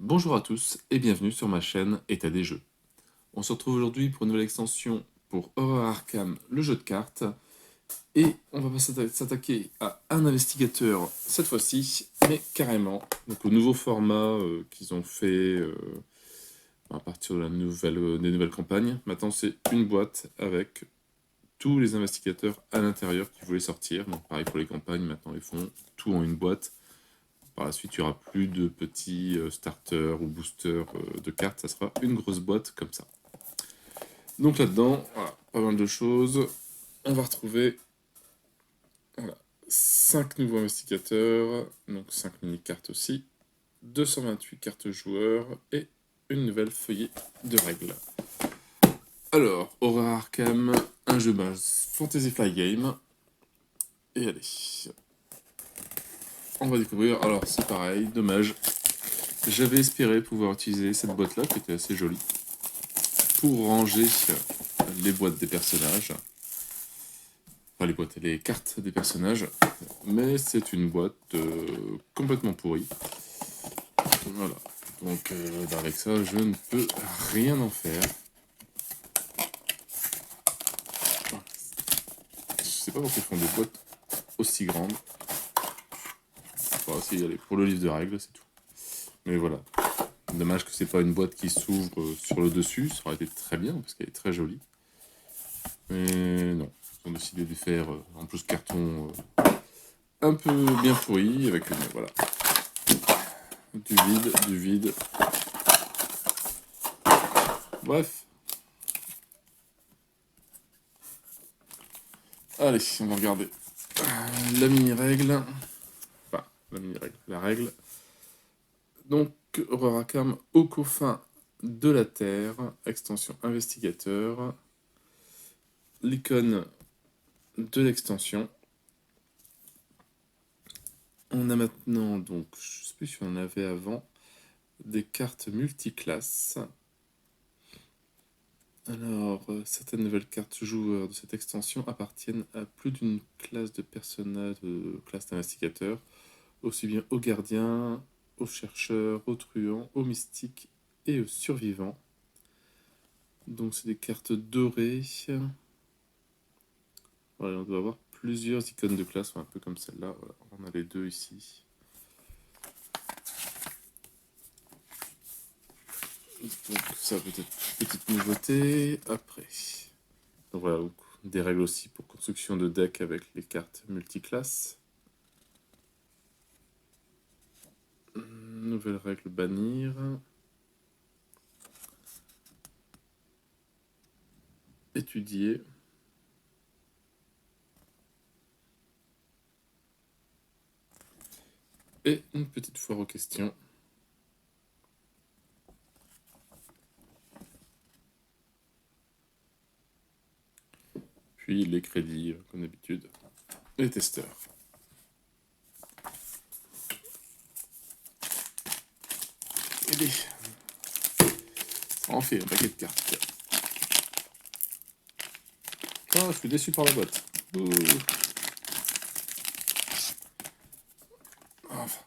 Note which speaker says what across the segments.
Speaker 1: Bonjour à tous et bienvenue sur ma chaîne État des jeux. On se retrouve aujourd'hui pour une nouvelle extension pour Horror Arkham, le jeu de cartes. Et on va pas s'attaquer à un investigateur cette fois-ci, mais carrément. Donc au nouveau format qu'ils ont fait à partir de des nouvelles campagnes. Maintenant c'est une boîte avec tous les investigateurs à l'intérieur qui voulaient sortir. Donc pareil pour les campagnes, maintenant ils font tout en une boîte. Par la suite, il n'y aura plus de petits starters ou boosters de cartes, ça sera une grosse boîte comme ça. Donc là-dedans, voilà, pas mal de choses. On va retrouver 5 nouveaux investigateurs, donc 5 mini-cartes aussi, 228 cartes joueurs et une nouvelle feuillet de règles. Alors, Horror Arkham, un jeu base Fantasy Flight Game. Et allez, on va découvrir. Alors, c'est pareil, dommage. J'avais espéré pouvoir utiliser cette boîte-là, qui était assez jolie, pour ranger les boîtes des personnages. Enfin, les cartes des personnages. Mais c'est une boîte complètement pourrie. Voilà. Donc, avec ça, je ne peux rien en faire. Je sais pas pourquoi ils font des boîtes aussi grandes. Enfin, si, allez, pour le livre de règles, c'est tout. Mais voilà. Dommage que c'est pas une boîte qui s'ouvre sur le dessus. Ça aurait été très bien, parce qu'elle est très jolie. Mais non. Ils ont décidé de faire, en plus, carton un peu bien pourri, avec une, voilà. Du vide. Bref. Allez, on va regarder. La mini-règle. Enfin, la mini-règle. La règle. Donc, Horror Arkham aux confins de la Terre. Extension investigateur. L'icône de l'extension. On a maintenant, donc, je ne sais plus si on en avait avant, des cartes multiclasses. Alors, certaines nouvelles cartes joueurs de cette extension appartiennent à plus d'une classe de personnages, classe d'investigateurs, aussi bien aux gardiens, aux chercheurs, aux truands, aux mystiques et aux survivants. Donc c'est des cartes dorées. Voilà, on doit avoir plusieurs icônes de classe, un peu comme celle-là. Voilà, on a les deux ici. Donc ça peut-être petite nouveauté. Après, donc voilà, des règles aussi pour construction de deck avec les cartes multiclasses. Nouvelle règle bannir. Étudier. Et une petite foire aux questions. Puis les crédits, comme d'habitude. Les testeurs. Allez. Ça en fait un paquet de cartes. Ah, je suis déçu par la boîte. Ouh. Enfin.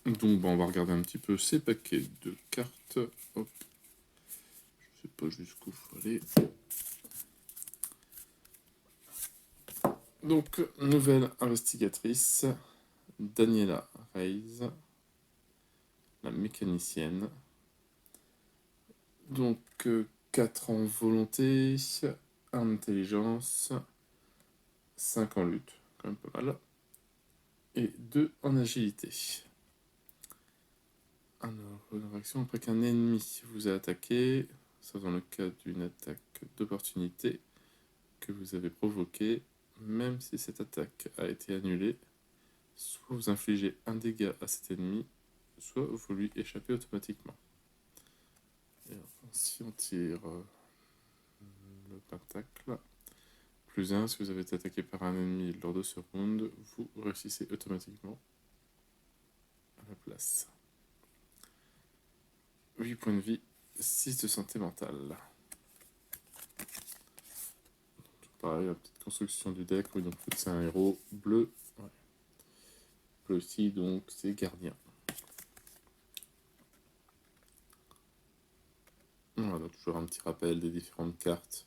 Speaker 1: Donc bon, on va regarder un petit peu ces paquets de cartes. Hop. Je sais pas jusqu'où faut aller. Donc, nouvelle investigatrice, Daniela Reis, la mécanicienne. Donc, 4 en volonté, 1 en intelligence, 5 en lutte, quand même pas mal, et 2 en agilité. Alors, une réaction après qu'un ennemi vous a attaqué, ça dans le cas d'une attaque d'opportunité que vous avez provoquée, même si cette attaque a été annulée, soit vous infligez un dégât à cet ennemi, soit vous lui échappez automatiquement. Et alors, si on tire le pentacle, plus 1, si vous avez été attaqué par un ennemi lors de ce round, vous réussissez automatiquement à la place. 8 points de vie, 6 de santé mentale. Donc, pareil, la petite construction du deck, oui, donc c'est un héros bleu. Ouais. peut aussi, donc c'est gardien. Voilà, donc toujours un petit rappel des différentes cartes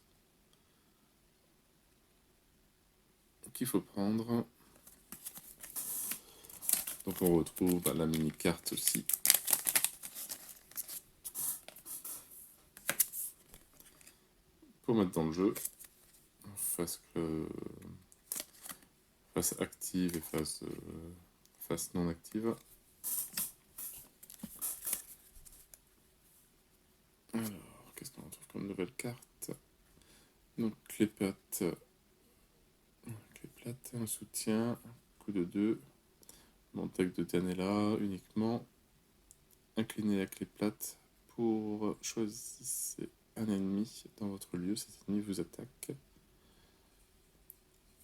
Speaker 1: qu'il faut prendre. Donc on retrouve la mini-carte aussi. Pour mettre dans le jeu. Face active et face non active. Alors, qu'est-ce qu'on retrouve comme nouvelle carte? Donc les plates, un soutien, coup de 2, montagne de Dianella uniquement, inclinez la clé plate pour choisir un ennemi dans votre lieu, cet ennemi vous attaque.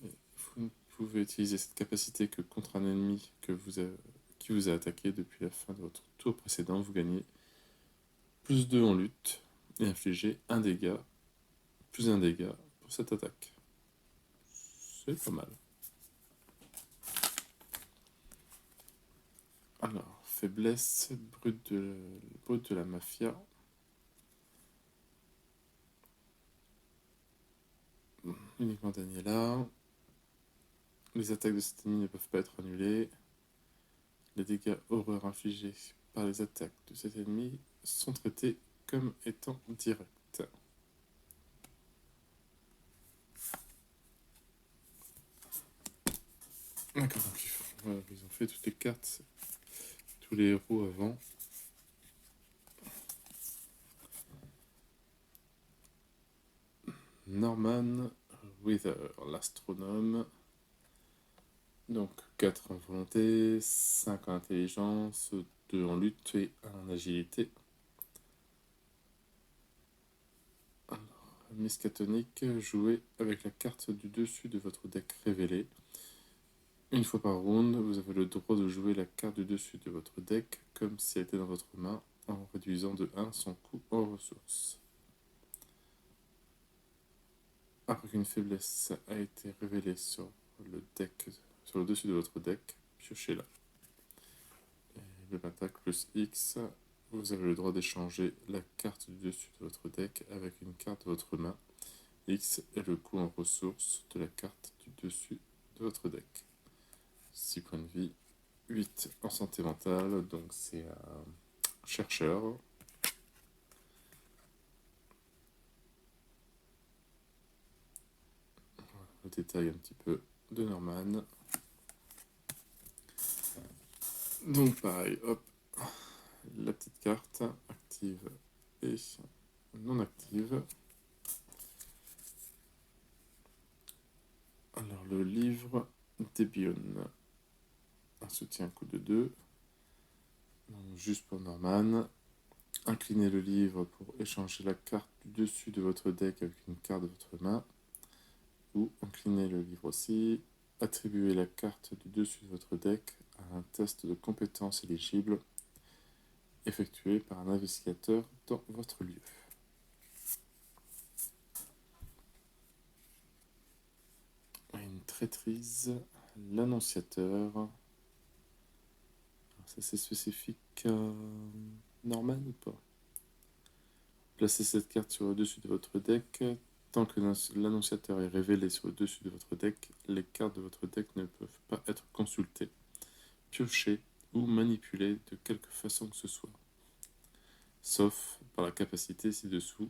Speaker 1: Et vous ne pouvez utiliser cette capacité que contre un ennemi qui vous a attaqué depuis la fin de votre tour précédent. Vous gagnez plus 2 en lutte et infligez un dégât, plus un dégât pour cette attaque. C'est pas mal. Alors, faiblesse, brute de la mafia. Uniquement Daniela. Les attaques de cet ennemi ne peuvent pas être annulées. Les dégâts horreur infligés par les attaques de cet ennemi sont traités comme étant directs. D'accord, donc voilà, ils ont fait toutes les cartes, tous les héros avant. Norman Wither, l'astronome. Donc 4 en volonté, 5 en intelligence, 2 en lutte et 1 en agilité. Alors, Miskatonic, jouez avec la carte du dessus de votre deck révélé. Une fois par round, vous avez le droit de jouer la carte du dessus de votre deck comme si elle était dans votre main, en réduisant de 1 son coût en ressources. Après qu'une faiblesse a été révélée sur le dessus de votre deck, piochez-la. Le attaque plus X, vous avez le droit d'échanger la carte du dessus de votre deck avec une carte de votre main. X est le coût en ressources de la carte du dessus de votre deck. 6 points de vie, 8 en santé mentale, donc c'est un chercheur. Voilà, le détail un petit peu de Norman. Donc pareil, hop, la petite carte active et non active. Alors le livre d'Ebion, un soutien coup de 2. Donc, juste pour Norman. Inclinez le livre pour échanger la carte du dessus de votre deck avec une carte de votre main. Ou inclinez le livre aussi. Attribuez la carte du dessus de votre deck à un test de compétence éligible effectué par un investigateur dans votre lieu. Une traîtrise, l'annonciateur. Ça c'est spécifique Norman ou pas? Placez cette carte sur le dessus de votre deck. Tant que l'annonciateur est révélé sur le dessus de votre deck, les cartes de votre deck ne peuvent pas être consultées, piochées ou manipulées de quelque façon que ce soit. Sauf par la capacité ci-dessous,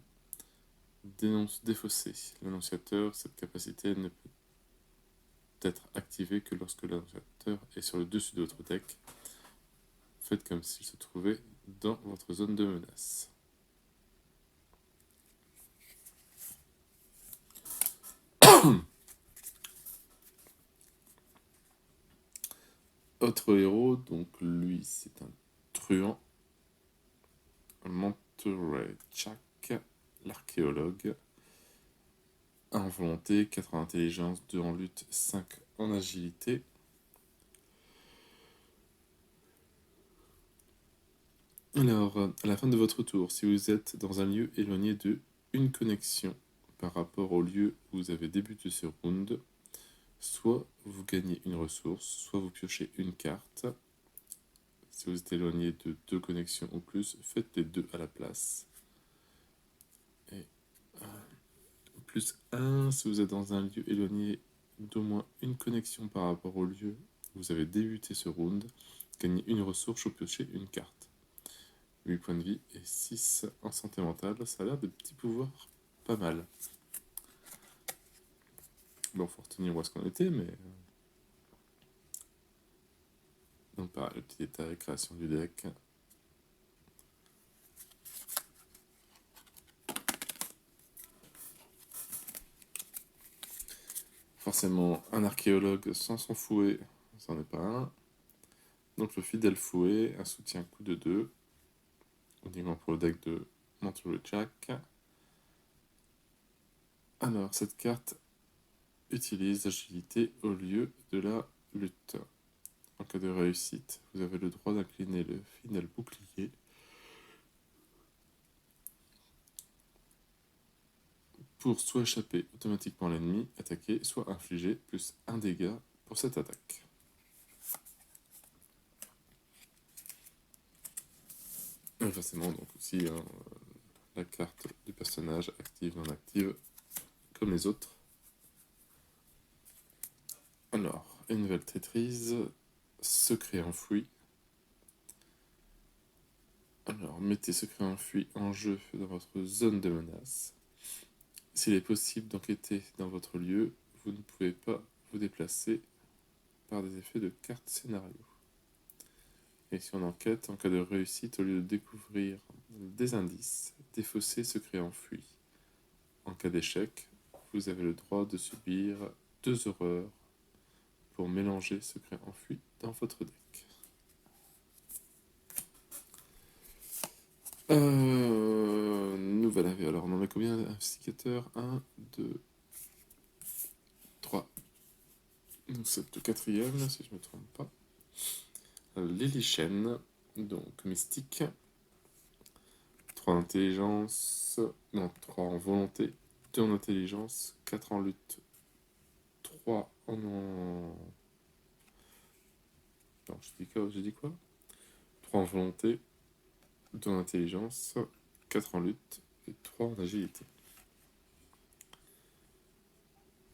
Speaker 1: défausser l'annonciateur. Cette capacité ne peut être activée que lorsque l'annonciateur est sur le dessus de votre deck. Faites comme s'il se trouvait dans votre zone de menace. Autre héros, donc lui c'est un truand. Monterey Jack, l'archéologue. 1 en volonté, 4 en intelligence, 2 en lutte, 5 en agilité. Alors, à la fin de votre tour, si vous êtes dans un lieu éloigné de une connexion par rapport au lieu où vous avez débuté ce round, soit vous gagnez une ressource, soit vous piochez une carte. Si vous êtes éloigné de 2 connexions ou plus, faites les 2 à la place. Et plus 1, si vous êtes dans un lieu éloigné d'au moins une connexion par rapport au lieu où vous avez débuté ce round, gagnez une ressource ou piochez une carte. 8 points de vie et 6 en santé mentale, ça a l'air des petits pouvoirs pas mal. Bon, faut retenir où est-ce qu'on était, mais... Donc pareil, le petit détail, création du deck. Forcément, un archéologue sans son fouet, c'en est pas un. Donc le fidèle fouet, un soutien coup de 2, uniquement pour le deck de Monterey Jack. Alors, cette carte utilise l'agilité au lieu de la lutte. En cas de réussite, vous avez le droit d'incliner le fidèle bouclier pour soit échapper automatiquement à l'ennemi attaqué, soit infliger plus 1 dégât pour cette attaque. Et forcément, donc aussi, la carte du personnage active, non active, comme les autres. Alors, une nouvelle traîtrise, secret enfoui. Alors, mettez secret enfoui en jeu dans votre zone de menace. S'il est possible d'enquêter dans votre lieu, vous ne pouvez pas vous déplacer par des effets de carte scénario. Et si on enquête, en cas de réussite, au lieu de découvrir des indices, défausser secret enfoui. En cas d'échec, vous avez le droit de subir 2 horreurs pour mélanger secret enfui dans votre deck. Nouvelle AV. Alors, on en a combien d'investigateurs 1, 2, 3. C'est le 4e, si je ne me trompe pas. Lily Shen, donc mystique. 3 en intelligence. Non, 3 en volonté. 2 en intelligence. 4 en lutte. 3 en. Non, j'ai dit quoi 3 en volonté. 2 en intelligence. 4 en lutte. Et 3 en agilité.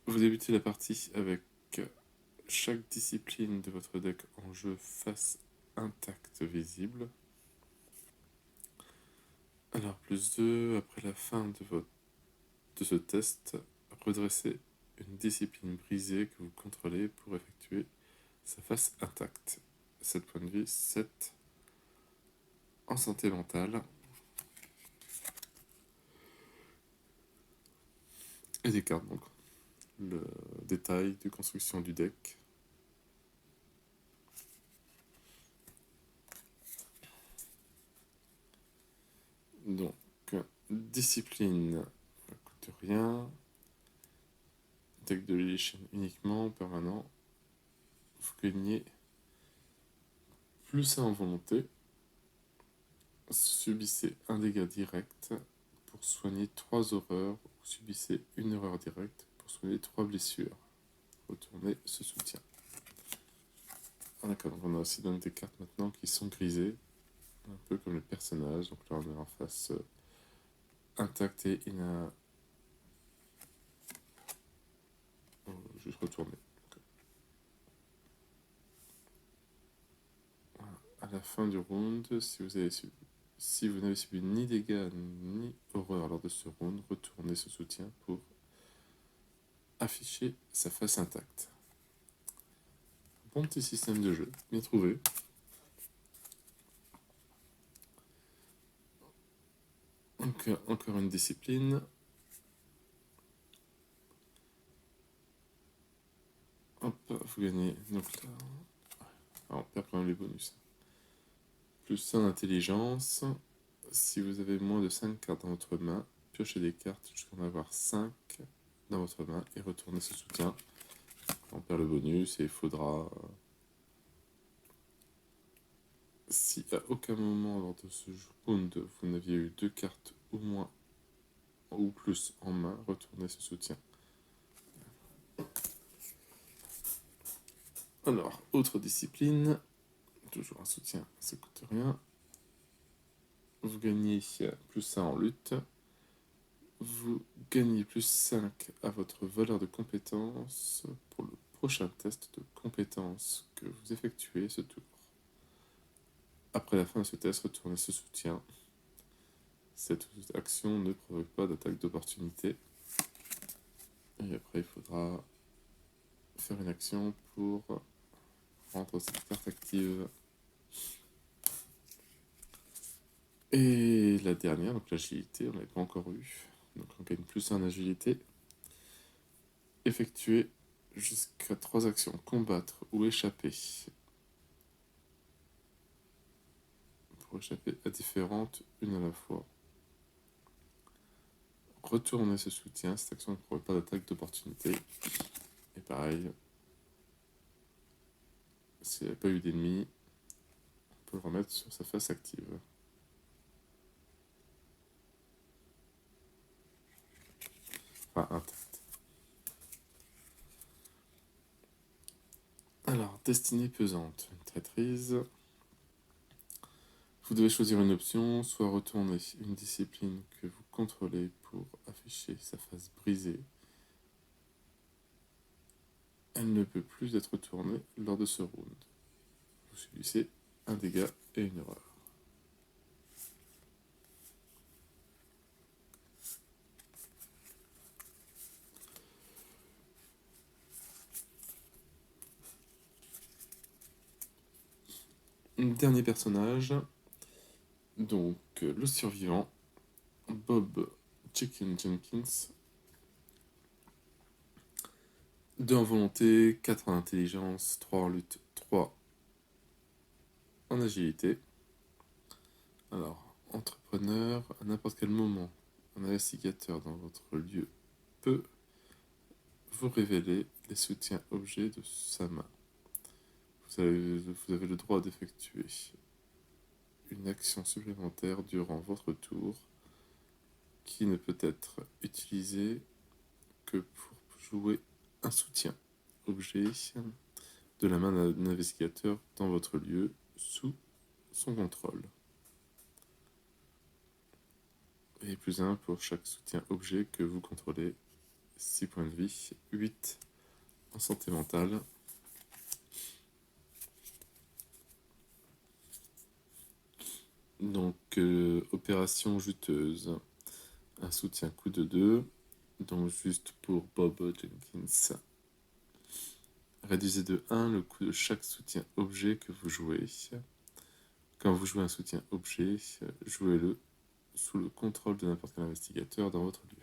Speaker 1: Vous débutez la partie avec chaque discipline de votre deck en jeu face intacte visible. Alors, plus 2, après la fin de ce test, redressez une discipline brisée que vous contrôlez pour effectuer sa face intacte. 7 points de vie, 7 en santé mentale. Et des cartes, donc. Le détail de construction du deck. Donc, discipline, ça coûte rien. Deck de Lich uniquement, permanent. Vous gagnez plus 1 en volonté. Subissez un dégât direct pour soigner 3 horreurs, ou subissez une erreur directe pour soigner 3 blessures. Retournez ce soutien. Ah, d'accord, donc on a aussi donc des cartes maintenant qui sont grisées, un peu comme les personnages. Donc là on est en face intact et juste retourner. Voilà. À la fin du round, si vous n'avez subi ni dégâts ni horreur lors de ce round, retournez ce soutien pour afficher sa face intacte. Bon petit système de jeu, bien trouvé. Donc, encore une discipline. Hop, vous gagnez. Donc là, on perd quand même les bonus. Plus 1 d'intelligence. Si vous avez moins de 5 cartes dans votre main, piochez des cartes jusqu'à en avoir 5 dans votre main et retournez ce soutien. On perd le bonus et il faudra. Si à aucun moment lors de ce round vous n'aviez eu 2 cartes ou moins ou plus en main, retournez ce soutien. Alors, autre discipline, toujours un soutien, ça coûte rien. Vous gagnez plus 1 en lutte. Vous gagnez plus 5 à votre valeur de compétence pour le prochain test de compétence que vous effectuez ce tour. Après la fin de ce test, retournez ce soutien. Cette action ne provoque pas d'attaque d'opportunité. Et après, il faudra faire une action pour rendre cette carte active. Et la dernière, donc l'agilité, on n'avait pas encore eu. Donc on gagne plus 1 en agilité. Effectuer jusqu'à 3 actions, combattre ou échapper. Pour échapper à différentes, une à la fois. Retourner ce soutien, cette action ne provoque pas d'attaque d'opportunité. Et pareil, s'il n'y a pas eu d'ennemi, on peut le remettre sur sa face active. Enfin, intacte. Alors, destinée pesante, une traîtrise. Vous devez choisir une option, soit retourner une discipline que vous contrôlez pour afficher sa face brisée. Elle ne peut plus être retournée lors de ce round. Vous subissez un dégât et une erreur. Dernier personnage, donc le survivant, Bob Chicken Jenkins. 2 en volonté, 4 en intelligence, 3 en lutte, 3 en agilité. Alors, entrepreneur, à n'importe quel moment, un investigateur dans votre lieu peut vous révéler les soutiens objets de sa main. Vous avez le droit d'effectuer une action supplémentaire durant votre tour qui ne peut être utilisée que pour jouer un soutien objet de la main d'un investigateur dans votre lieu sous son contrôle. Et plus 1 pour chaque soutien objet que vous contrôlez. 6 points de vie, 8 en santé mentale. Donc, opération juteuse. Un soutien coup de 2. Donc, juste pour Bob Jenkins. Réduisez de 1 le coût de chaque soutien objet que vous jouez. Quand vous jouez un soutien objet, jouez-le sous le contrôle de n'importe quel investigateur dans votre lieu.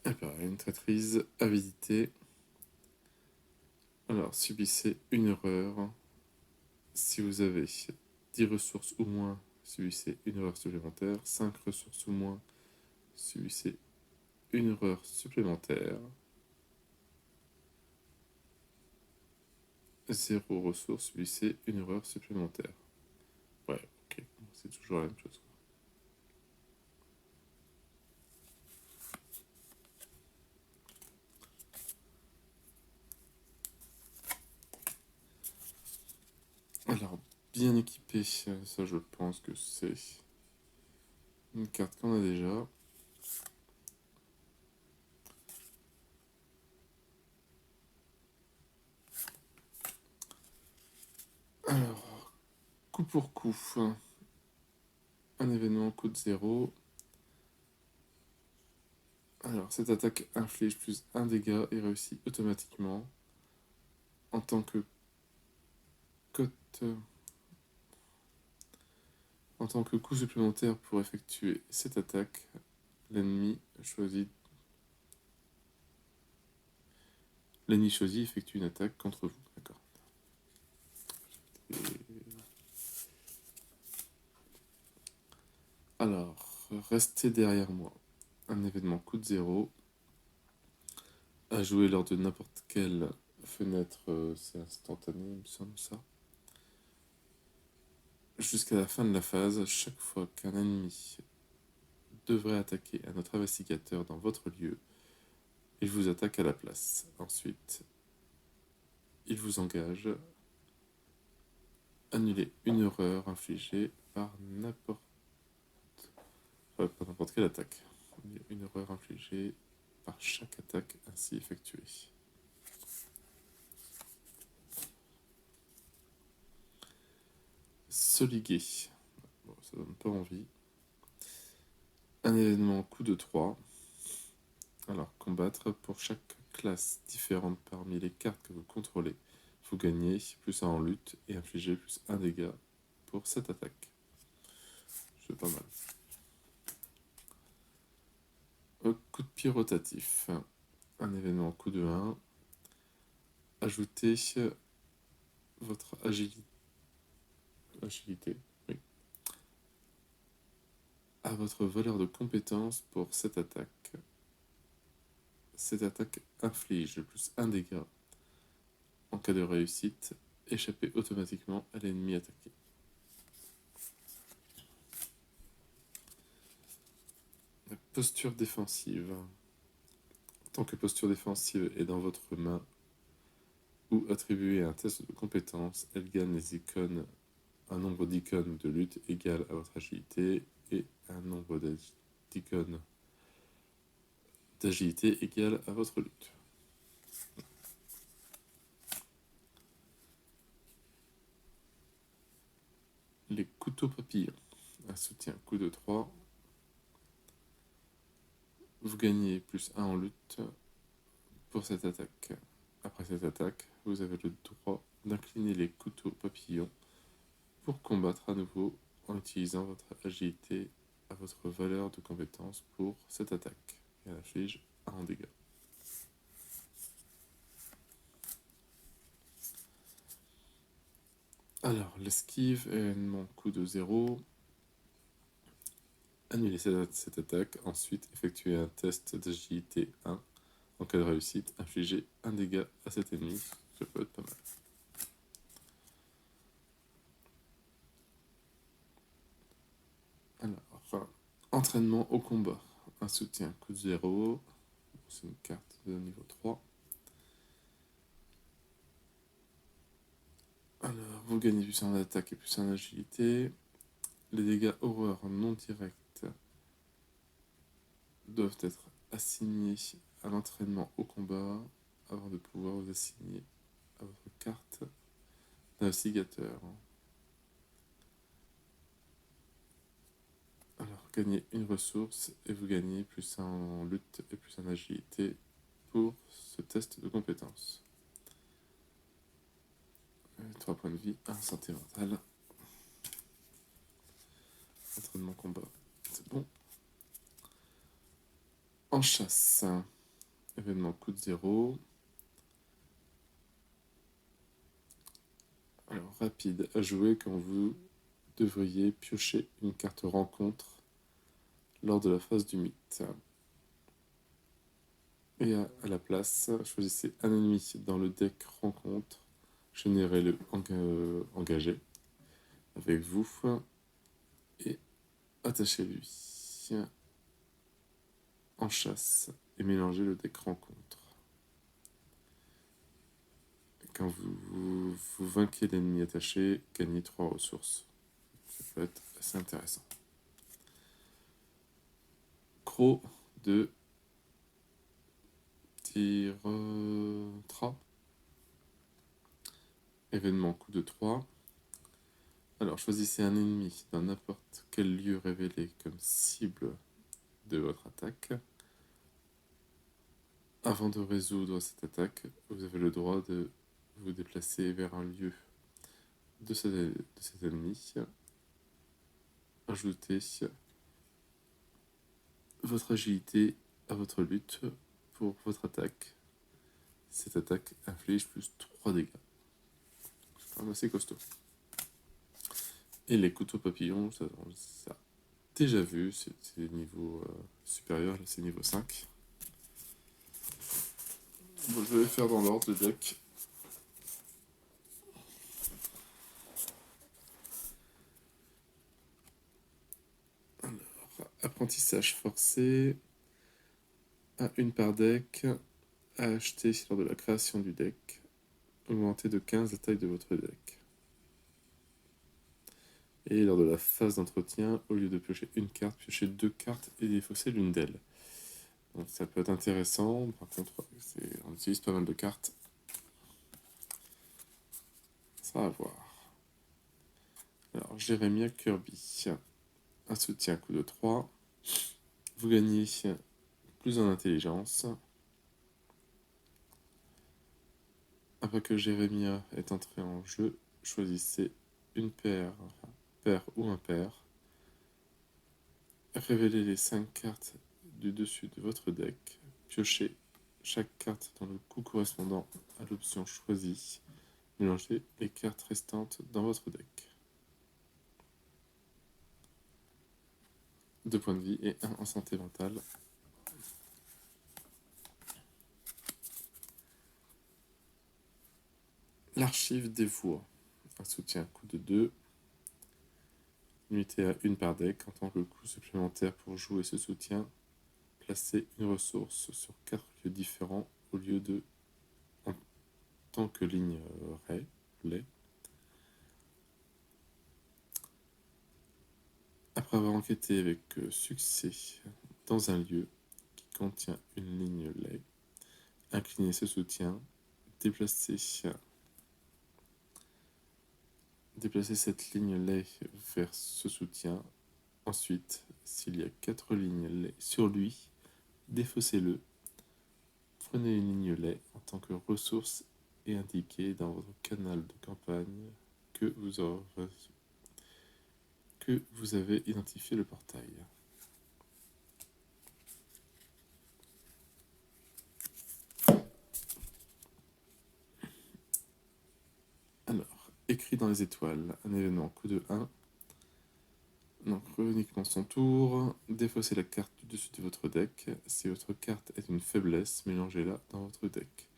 Speaker 1: Et pareil, une traîtrise, avidité. Alors, subissez une erreur. Si vous avez 10 ressources ou moins, subissez une erreur supplémentaire. 5 ressources ou moins, subissez une erreur supplémentaire. 0 ressources, subissez une erreur supplémentaire. Ouais, ok, c'est toujours la même chose. Alors, bien équipé, ça je pense que c'est une carte qu'on a déjà. Alors, coup pour coup, un événement coûte 0. Alors, cette attaque inflige plus 1 dégât et réussit automatiquement en tant que cote. En tant que coup supplémentaire pour effectuer cette attaque, l'ennemi choisi effectue une attaque contre vous. D'accord. Alors, restez derrière moi. Un événement coûte 0. À jouer lors de n'importe quelle fenêtre, c'est instantané, il me semble ça. Jusqu'à la fin de la phase, chaque fois qu'un ennemi devrait attaquer un autre investigateur dans votre lieu, Il vous attaque à la place. Ensuite, il vous engage. Annuler une erreur infligée par pas n'importe quelle attaque. Une erreur infligée par chaque attaque ainsi effectuée. Se liguer. Bon, ça donne pas envie. Un événement coup de 3. Alors, combattre pour chaque classe différente parmi les cartes que vous contrôlez. Vous gagnez +1 en lutte et infligez +1 dégât pour cette attaque. C'est pas mal. Coup de pied rotatif. Un événement coup de 1. Ajoutez votre agilité oui, à votre valeur de compétence pour cette attaque. Cette attaque inflige +1 dégât. En cas de réussite, échappez automatiquement à l'ennemi attaqué. La posture défensive. Tant que posture défensive est dans votre main ou attribuée à un test de compétence, elle gagne les icônes, un nombre d'icônes de lutte égal à votre agilité et un nombre d'icônes d'agilité égal à votre lutte. Les couteaux papillons. Un soutien coup de 3. Vous gagnez +1 en lutte pour cette attaque. Après cette attaque, vous avez le droit d'incliner les couteaux papillons pour combattre à nouveau en utilisant votre agilité à votre valeur de compétence pour cette attaque. Et elle inflige 1 en dégâts. Alors, l'esquive, événement coup de 0. Annulez cette attaque, ensuite effectuez un test d'agilité 1. En cas de réussite, infligez 1 dégât à cet ennemi, ça peut être pas mal. Alors, entraînement au combat. Un soutien coup de 0. C'est une carte de niveau 3. Alors, vous gagnez +1 en attaque et +1 en agilité. Les dégâts horreurs non directs doivent être assignés à l'entraînement au combat avant de pouvoir vous assigner à votre carte d'investigateur. Alors, gagnez une ressource et vous gagnez +1 en lutte et +1 en agilité pour ce test de compétence. 3 points de vie, 1 santé mentale. Entraînement combat, c'est bon. En chasse, événement coup de 0. Alors, rapide à jouer quand vous devriez piocher une carte rencontre lors de la phase du mythe. Et à la place, choisissez un ennemi dans le deck rencontre, générez-le engagé avec vous et attachez-lui en chasse et mélangez le deck rencontre. Quand vous vainquez l'ennemi attaché, gagnez 3 ressources. Ça peut être assez intéressant. Croc de Tirtra. Événement coup de 3. Alors, choisissez un ennemi dans n'importe quel lieu révélé comme cible de votre attaque. Avant de résoudre cette attaque, vous avez le droit de vous déplacer vers un lieu de cet ennemi. Ajoutez votre agilité à votre lutte pour votre attaque. Cette attaque inflige +3 dégâts. C'est quand même assez costaud. Et les couteaux papillons, ça a déjà vu, c'est niveau supérieur, là c'est niveau 5. Bon, je vais faire dans l'ordre le deck. Alors, apprentissage forcé à 1 par deck. à acheter lors de la création du deck. Augmentez de 15 la taille de votre deck. Et lors de la phase d'entretien, au lieu de piocher une carte, piochez 2 cartes et défaussez l'une d'elles. Donc ça peut être intéressant, par contre on utilise pas mal de cartes. Ça va voir. Alors Jérémia Kirby, un soutien coup de 3. Vous gagnez plus en intelligence. Après que Jérémia est entré en jeu, choisissez une paire, ou impair. Révélez les 5 cartes du dessus de votre deck. Piochez chaque carte dans le coup correspondant à l'option choisie. Mélangez les cartes restantes dans votre deck. 2 points de vie et 1 en santé mentale. L'archive des voix. Un soutien coup de 2. Limité à une par deck. En tant que coût supplémentaire pour jouer ce soutien, placez une ressource sur 4 lieux différents au lieu de en tant que ligne lait. Après avoir enquêté avec succès dans un lieu qui contient une ligne lait, inclinez ce soutien, déplacez cette ligne lait vers ce soutien. Ensuite, s'il y a 4 lignes lait sur lui, défaussez-le. Prenez une ligne lait en tant que ressource et indiquez dans votre canal de campagne que vous avez identifié le portail. Alors, écrit dans les étoiles, un événement coup de 1. Donc, uniquement son tour. Défaussez la carte du dessus de votre deck. Si votre carte est une faiblesse, mélangez-la dans votre deck.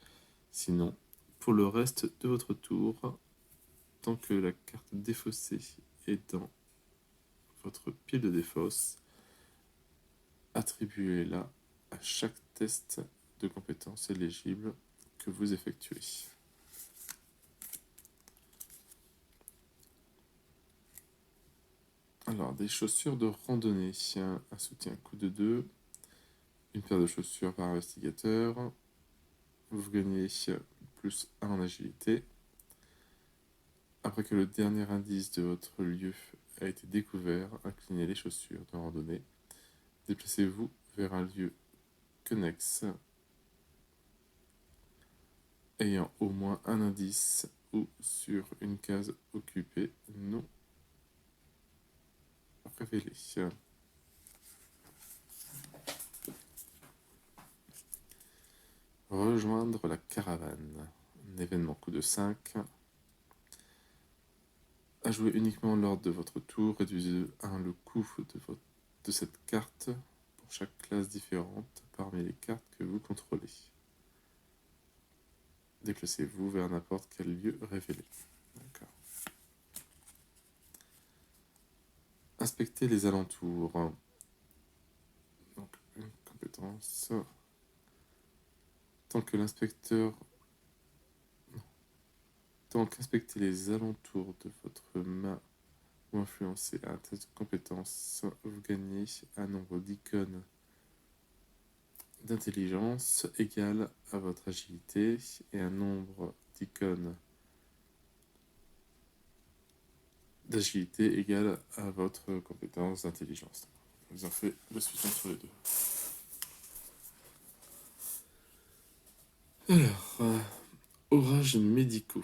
Speaker 1: Sinon, pour le reste de votre tour, tant que la carte défaussée est dans votre pile de défausse, attribuez-la à chaque test de compétence éligible que vous effectuez. Alors, des chaussures de randonnée. Un soutien coup de 2. Une paire de chaussures par investigateur. Vous gagnez plus 1 en agilité. Après que le dernier indice de votre lieu a été découvert, inclinez les chaussures de randonnée. Déplacez-vous vers un lieu connexe ayant au moins un indice ou sur une case occupée non révélée. Rejoindre la caravane. Un événement coup de 5. À jouer uniquement lors de votre tour, réduisez de 1 le coût de cette carte pour chaque classe différente parmi les cartes que vous contrôlez. Déplacez-vous vers n'importe quel lieu révélé. D'accord. Inspectez les alentours. Donc, une compétence. Tant qu'inspecter les alentours de votre main ou influencer un test de compétence, vous gagnez un nombre d'icônes d'intelligence égal à votre agilité et un nombre d'icônes d'agilité égal à votre compétence d'intelligence. Vous en faites le suite entre les deux. Alors, orages médicaux.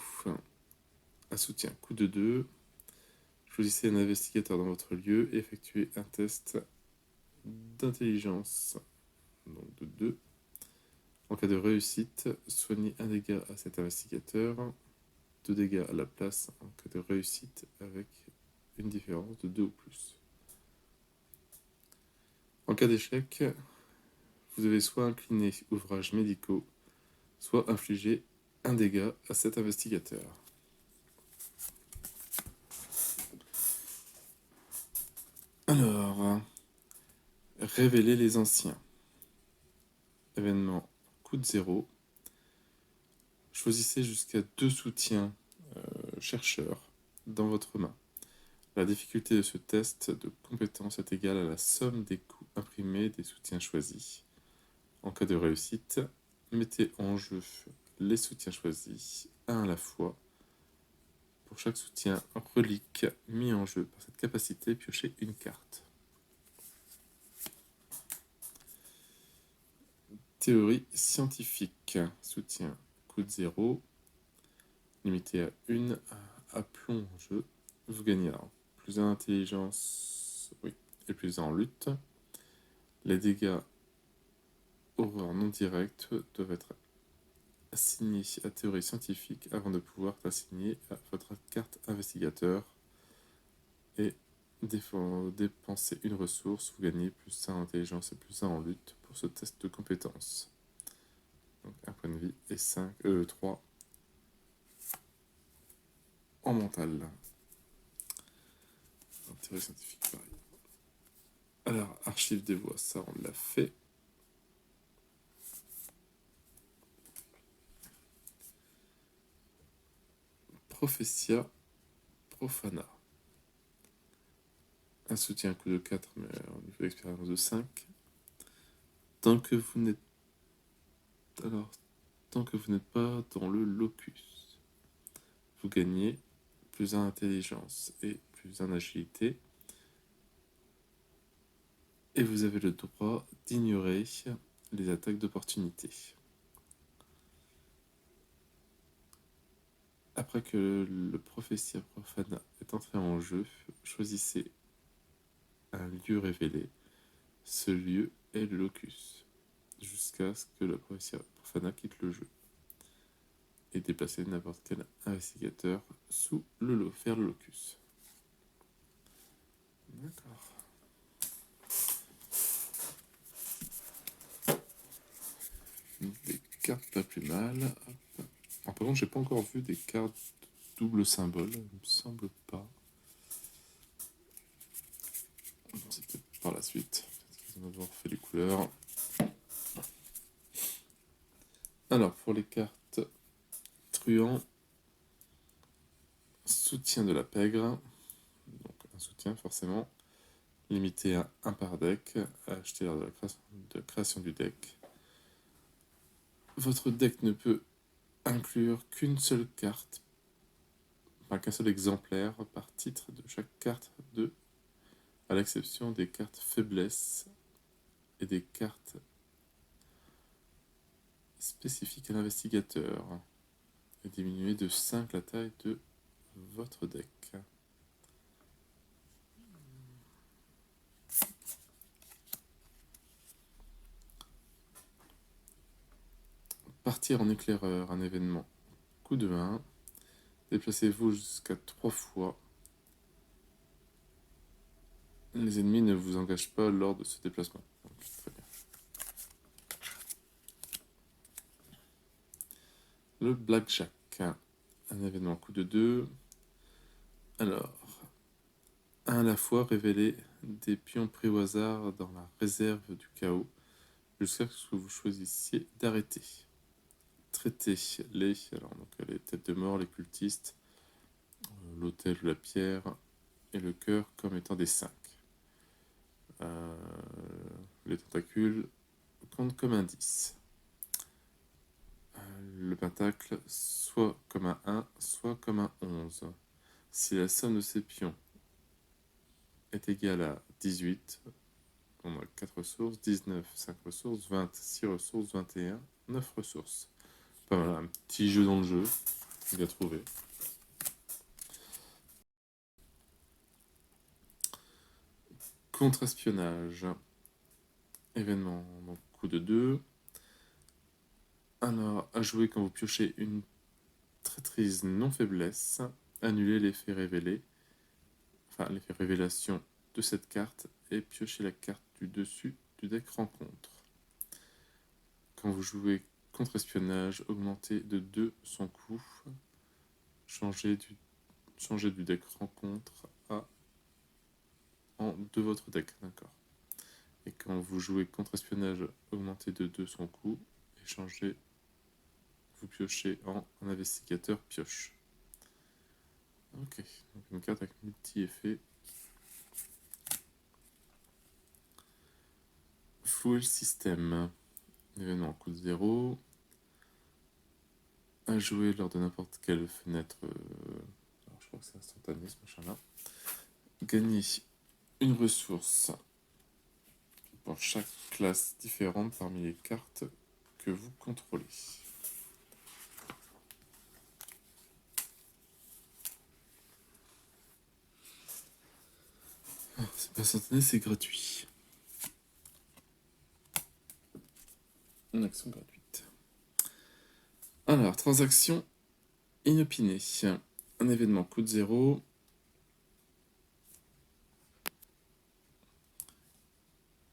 Speaker 1: Un soutien coup de 2. Choisissez un investigateur dans votre lieu et effectuez un test d'intelligence donc de 2. En cas de réussite, soignez un dégât à cet investigateur, 2 dégâts à la place en cas de réussite avec une différence de 2 ou plus. En cas d'échec, vous devez soit incliner ouvrages médicaux, soit infliger un dégât à cet investigateur. Alors, révéler les anciens. Événement coup de 0. Choisissez jusqu'à 2 soutiens chercheurs dans votre main. La difficulté de ce test de compétence est égale à la somme des coûts imprimés des soutiens choisis. En cas de réussite, mettez en jeu les soutiens choisis, un à la fois. Pour chaque soutien relique mis en jeu par cette capacité, piochez une carte. Théorie scientifique. Soutien coût de 0. Limité à 1. Aplomb en jeu. Vous gagnez alors plus 1 intelligence, oui, et plus 1 en lutte. Les dégâts horreur non directs doivent être assignés à théorie scientifique avant de pouvoir être assigné à votre carte investigateur. Et dépenser une ressource, vous gagnez plus 1 en intelligence et plus 1 en lutte pour ce test de compétence. Donc 1 point de vie et 3 en mental. En théorie scientifique, pareil. Alors, archive des voix, ça on l'a fait. Prophétia profana. Un soutien coup de 4, mais au niveau d'expérience de 5. Tant que vous n'êtes pas dans le locus, vous gagnez plus 1 intelligence et plus 1 agilité. Et vous avez le droit d'ignorer les attaques d'opportunité. Après que le Prophétia profana est entré en jeu, choisissez un lieu révélé. Ce lieu est le locus, jusqu'à ce que le Prophétia profana quitte le jeu. Et déplacez n'importe quel investigateur vers le locus. D'accord. Des cartes pas plus mal. Par contre, j'ai pas encore vu des cartes double symbole, il me semble pas. C'est peut-être par la suite. Peut-être qu'ils vont avoir fait les couleurs. Alors, pour les cartes truand, soutien de la pègre. Donc, un soutien forcément. Limité à 1 par deck, à acheter lors de la création du deck. Votre deck ne peut inclure qu'une seule carte, enfin qu'un seul exemplaire par titre de chaque carte à l'exception des cartes faiblesse et des cartes spécifiques à l'investigateur, et diminuer de 5 la taille de votre deck. Partir en éclaireur, un événement. Coup de 1. Déplacez-vous jusqu'à 3 fois. Les ennemis ne vous engagent pas lors de ce déplacement. Donc, très bien. Le Blackjack. Un événement coup de 2. Alors, un à la fois, révéler des pions pris au hasard dans la réserve du chaos jusqu'à ce que vous choisissiez d'arrêter. Traitez les têtes de mort, les cultistes, l'autel ou la pierre et le cœur comme étant des 5. Les tentacules comptent comme un 10. Le pentacle soit comme un 1, soit comme un 11. Si la somme de ces pions est égale à 18, on a 4 ressources, 19, 5 ressources, 20, 6 ressources, 21, 9 ressources. Pas mal, un petit jeu dans le jeu, bien trouvé. Contre-espionnage. Événement, donc coup de 2. Alors, à jouer quand vous piochez une traîtrise non-faiblesse, annulez l'effet révélé, enfin l'effet révélation de cette carte et piochez la carte du dessus du deck rencontre. Quand vous jouez contre-espionnage, augmentez de 2 son coût, changez du deck rencontre de votre deck, d'accord. Et quand vous jouez contre-espionnage, augmentez de 2 son coût et vous piochez en investigateur pioche. Ok, donc une carte avec multi-effet. Fuel System. Événement coûte 0. À jouer lors de n'importe quelle fenêtre. Alors je crois que c'est instantané ce machin-là. Gagner une ressource pour chaque classe différente parmi les cartes que vous contrôlez. C'est pas instantané, c'est gratuit. Une action gratuite. Alors, transaction inopinée. Un événement coûte 0.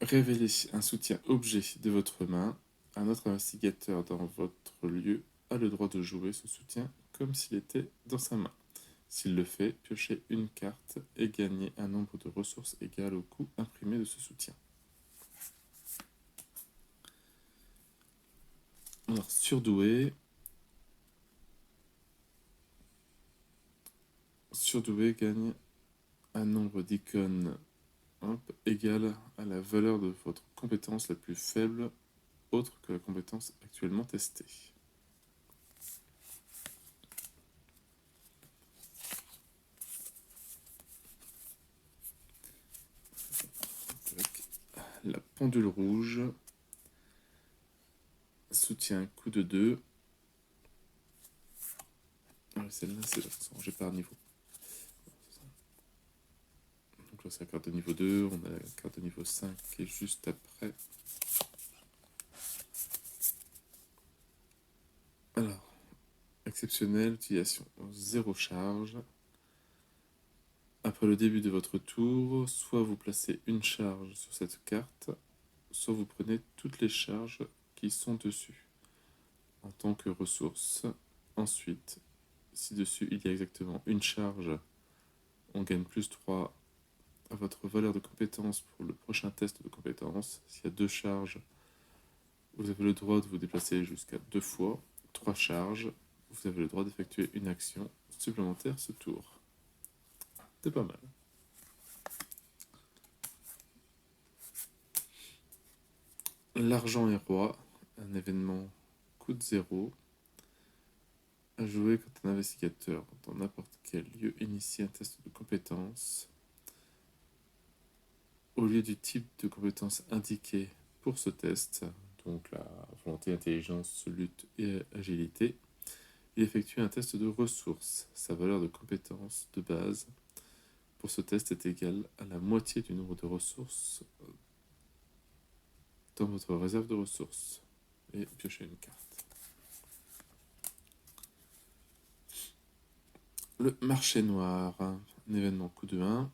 Speaker 1: Révélez un soutien objet de votre main. Un autre investigateur dans votre lieu a le droit de jouer ce soutien comme s'il était dans sa main. S'il le fait, piochez une carte et gagnez un nombre de ressources égal au coût imprimé de ce soutien. Alors, surdoué. Surdoué gagne un nombre d'icônes égal à la valeur de votre compétence la plus faible, autre que la compétence actuellement testée. Avec la pendule rouge. Soutien coup de 2. Celle-là, c'est j'ai par niveau. Donc là, c'est la carte de niveau 2. On a la carte de niveau 5 qui est juste après. Alors, exceptionnelle, utilisation 0 charge. Après le début de votre tour, soit vous placez une charge sur cette carte, soit vous prenez toutes les charges qui sont dessus en tant que ressource. Ensuite, si dessus il y a exactement une charge, on gagne plus 3 à votre valeur de compétence pour le prochain test de compétence. S'il y a 2 charges, vous avez le droit de vous déplacer jusqu'à 2 fois. 3 charges, vous avez le droit d'effectuer une action supplémentaire ce tour. C'est pas mal. L'argent est roi, un événement coûte 0. À jouer quand un investigateur dans n'importe quel lieu initie un test de compétence. Au lieu du type de compétence indiqué pour ce test, donc la volonté, intelligence, lutte et agilité, il effectue un test de ressources. Sa valeur de compétence de base pour ce test est égale à la moitié du nombre de ressources dans votre réserve de ressources. Et piochez une carte. Le marché noir, un événement coup de 1.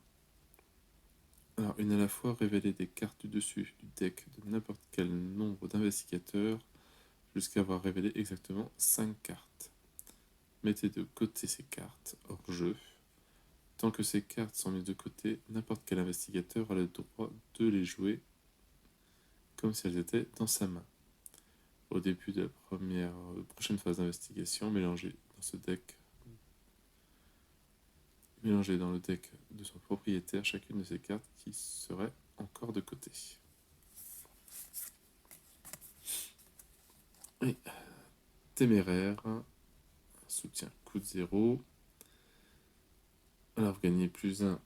Speaker 1: Alors, une à la fois, révéler des cartes du dessus du deck de n'importe quel nombre d'investigateurs jusqu'à avoir révélé exactement 5 cartes. Mettez de côté ces cartes hors jeu. Tant que ces cartes sont mises de côté, n'importe quel investigateur a le droit de les jouer comme si elles étaient dans sa main. Au début de la prochaine phase d'investigation, mélangez dans le deck de son propriétaire chacune de ces cartes qui seraient encore de côté. Et téméraire, soutien coûte 0. Alors vous gagnez plus 1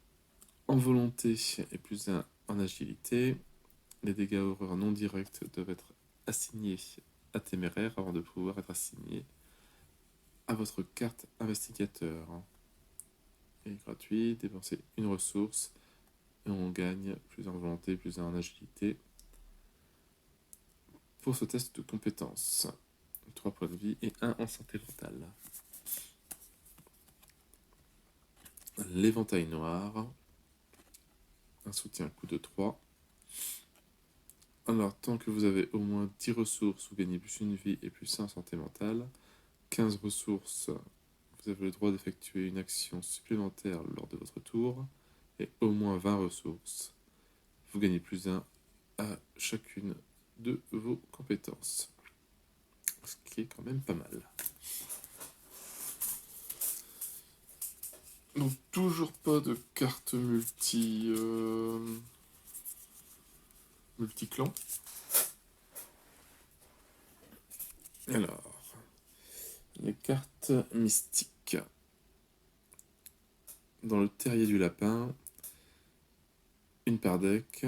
Speaker 1: en volonté et plus 1 en agilité. Les dégâts horreurs non directs doivent être assignés à téméraire avant de pouvoir être assignés à votre carte investigateur. Et gratuit, dépensez une ressource et on gagne plus 1 en volonté, plus 1 en agilité. Pour ce test de compétence, 3 points de vie et 1 en santé mentale. L'éventail noir, un soutien coup de 3. Alors, tant que vous avez au moins 10 ressources, vous gagnez plus 1 vie et plus 1 en santé mentale. 15 ressources, vous avez le droit d'effectuer une action supplémentaire lors de votre tour. Et au moins 20 ressources, vous gagnez plus 1 à chacune de vos compétences. Ce qui est quand même pas mal. Donc toujours pas de carte multi-clan. Alors, les cartes mystiques. Dans le terrier du lapin, une par deck.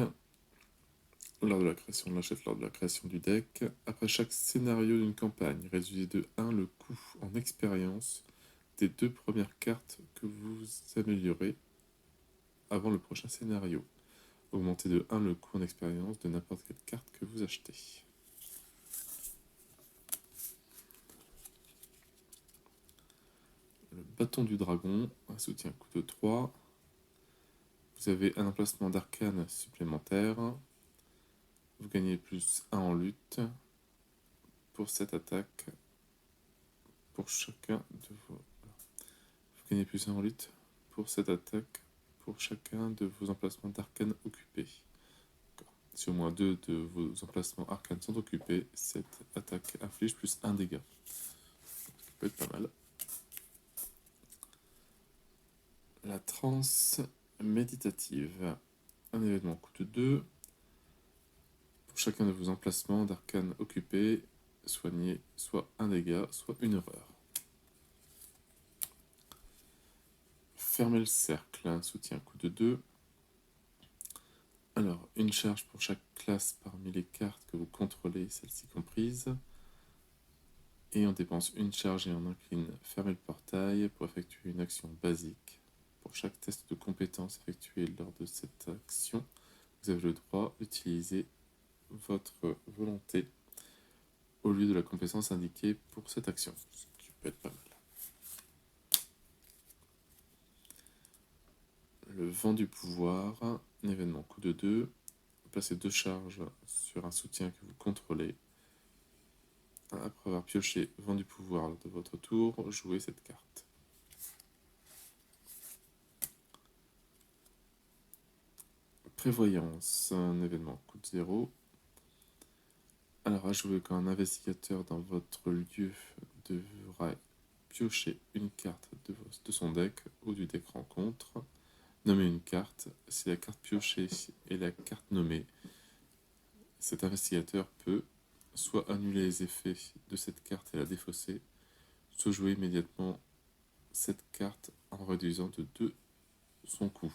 Speaker 1: Lors de la création, on l'achète lors de la création du deck. Après chaque scénario d'une campagne, réduisez de 1 le coût en expérience des 2 premières cartes que vous améliorez avant le prochain scénario. Augmentez de 1 le coût en expérience de n'importe quelle carte que vous achetez. Le bâton du dragon, un soutien coût de 3. Vous avez un emplacement d'arcane supplémentaire. Vous gagnez plus 1 en lutte pour cette attaque pour chacun de vos... Vous gagnez plus 1 en lutte pour cette attaque pour chacun de vos emplacements d'arcane occupés. Si au moins 2 de vos emplacements arcanes sont occupés, cette attaque inflige plus 1 dégât. Ce qui peut être pas mal. La transe méditative. Un événement coûte 2. Pour chacun de vos emplacements d'arcane occupés, soignez soit 1 dégât, soit 1 erreur. Fermez le cercle, un soutien coût de 2. Alors, une charge pour chaque classe parmi les cartes que vous contrôlez, celle-ci comprise. Et on dépense une charge et on incline fermer le portail pour effectuer une action basique. Pour chaque test de compétence effectué lors de cette action, vous avez le droit d'utiliser votre volonté au lieu de la compétence indiquée pour cette action, ce qui peut être pas mal. Le vent du pouvoir, un événement coût de 2. Placez 2 charges sur un soutien que vous contrôlez. Après avoir pioché vent du pouvoir de votre tour, jouez cette carte. Prévoyance, un événement coûte 0. Alors à jouer quand un investigateur dans votre lieu devra piocher une carte de son deck ou du deck rencontre. Nommez une carte. Si la carte piochée est la carte nommée, cet investigateur peut soit annuler les effets de cette carte et la défausser, soit jouer immédiatement cette carte en réduisant de 2 son coût.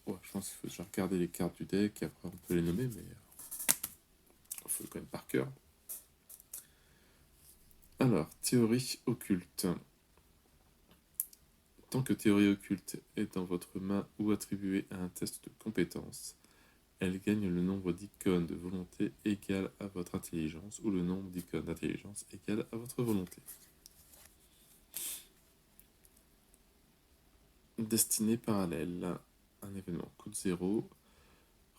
Speaker 1: Ouais, je pense qu'il faut déjà regarder les cartes du deck et après on peut les nommer, mais il faut quand même par cœur. Alors, théorie occulte. Tant que théorie occulte est dans votre main ou attribuée à un test de compétence, elle gagne le nombre d'icônes de volonté égal à votre intelligence ou le nombre d'icônes d'intelligence égal à votre volonté. Destinée parallèle. Un événement coûte 0.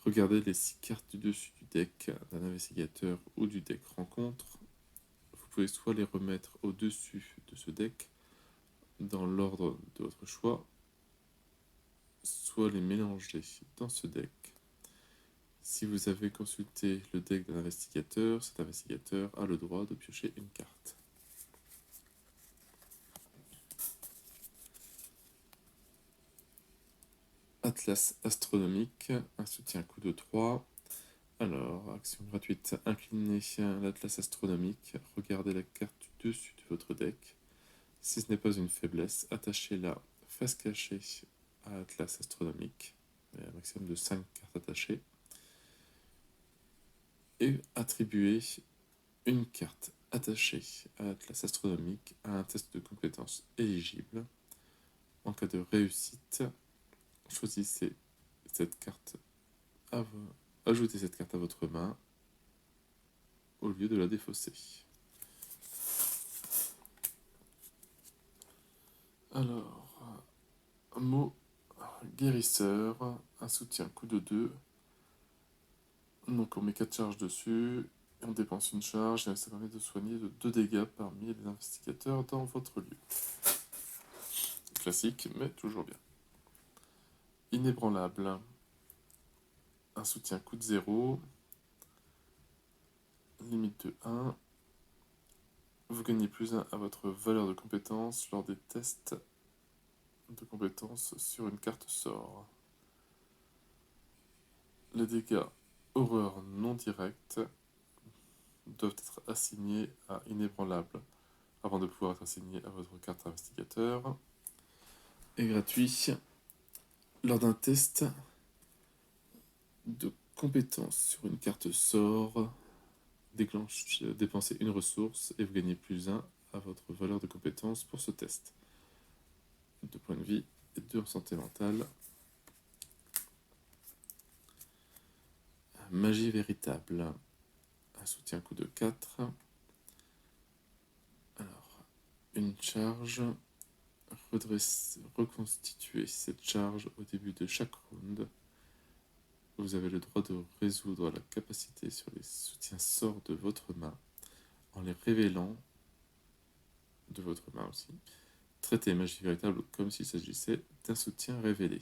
Speaker 1: Regardez les 6 cartes du dessus du deck d'un investigateur ou du deck rencontre. Vous pouvez soit les remettre au-dessus de ce deck, dans l'ordre de votre choix, soit les mélanger dans ce deck. Si vous avez consulté le deck d'un investigateur, cet investigateur a le droit de piocher une carte. Atlas astronomique, un soutien coût de 3. Alors, action gratuite, inclinez l'atlas astronomique, regardez la carte du dessus de votre deck. Si ce n'est pas une faiblesse, attachez-la face cachée à Atlas astronomique. Il y a un maximum de 5 cartes attachées. Et attribuez une carte attachée à Atlas astronomique à un test de compétence éligible. En cas de réussite, choisissez cette carte, ajoutez cette carte à votre main au lieu de la défausser. Alors, un mot guérisseur, un soutien coup de 2. Donc on met 4 charges dessus, et on dépense une charge, et ça permet de soigner de 2 dégâts parmi les investigateurs dans votre lieu. Classique, mais toujours bien. Inébranlable, un soutien coup de 0. limite de 1. Vous gagnez plus 1 à votre valeur de compétence lors des tests de compétences sur une carte sort. Les dégâts horreur non directs doivent être assignés à inébranlable avant de pouvoir être assignés à votre carte investigateur. Et gratuit, lors d'un test de compétences sur une carte sort, dépensez une ressource et vous gagnez plus 1 à votre valeur de compétence pour ce test. 2 points de vie et 2 en santé mentale. Magie véritable. Un soutien coup de 4. Alors, une charge. Reconstituer cette charge au début de chaque round. Vous avez le droit de résoudre la capacité sur les soutiens sorts de votre main en les révélant de votre main aussi. Traitez magie véritable comme s'il s'agissait d'un soutien révélé.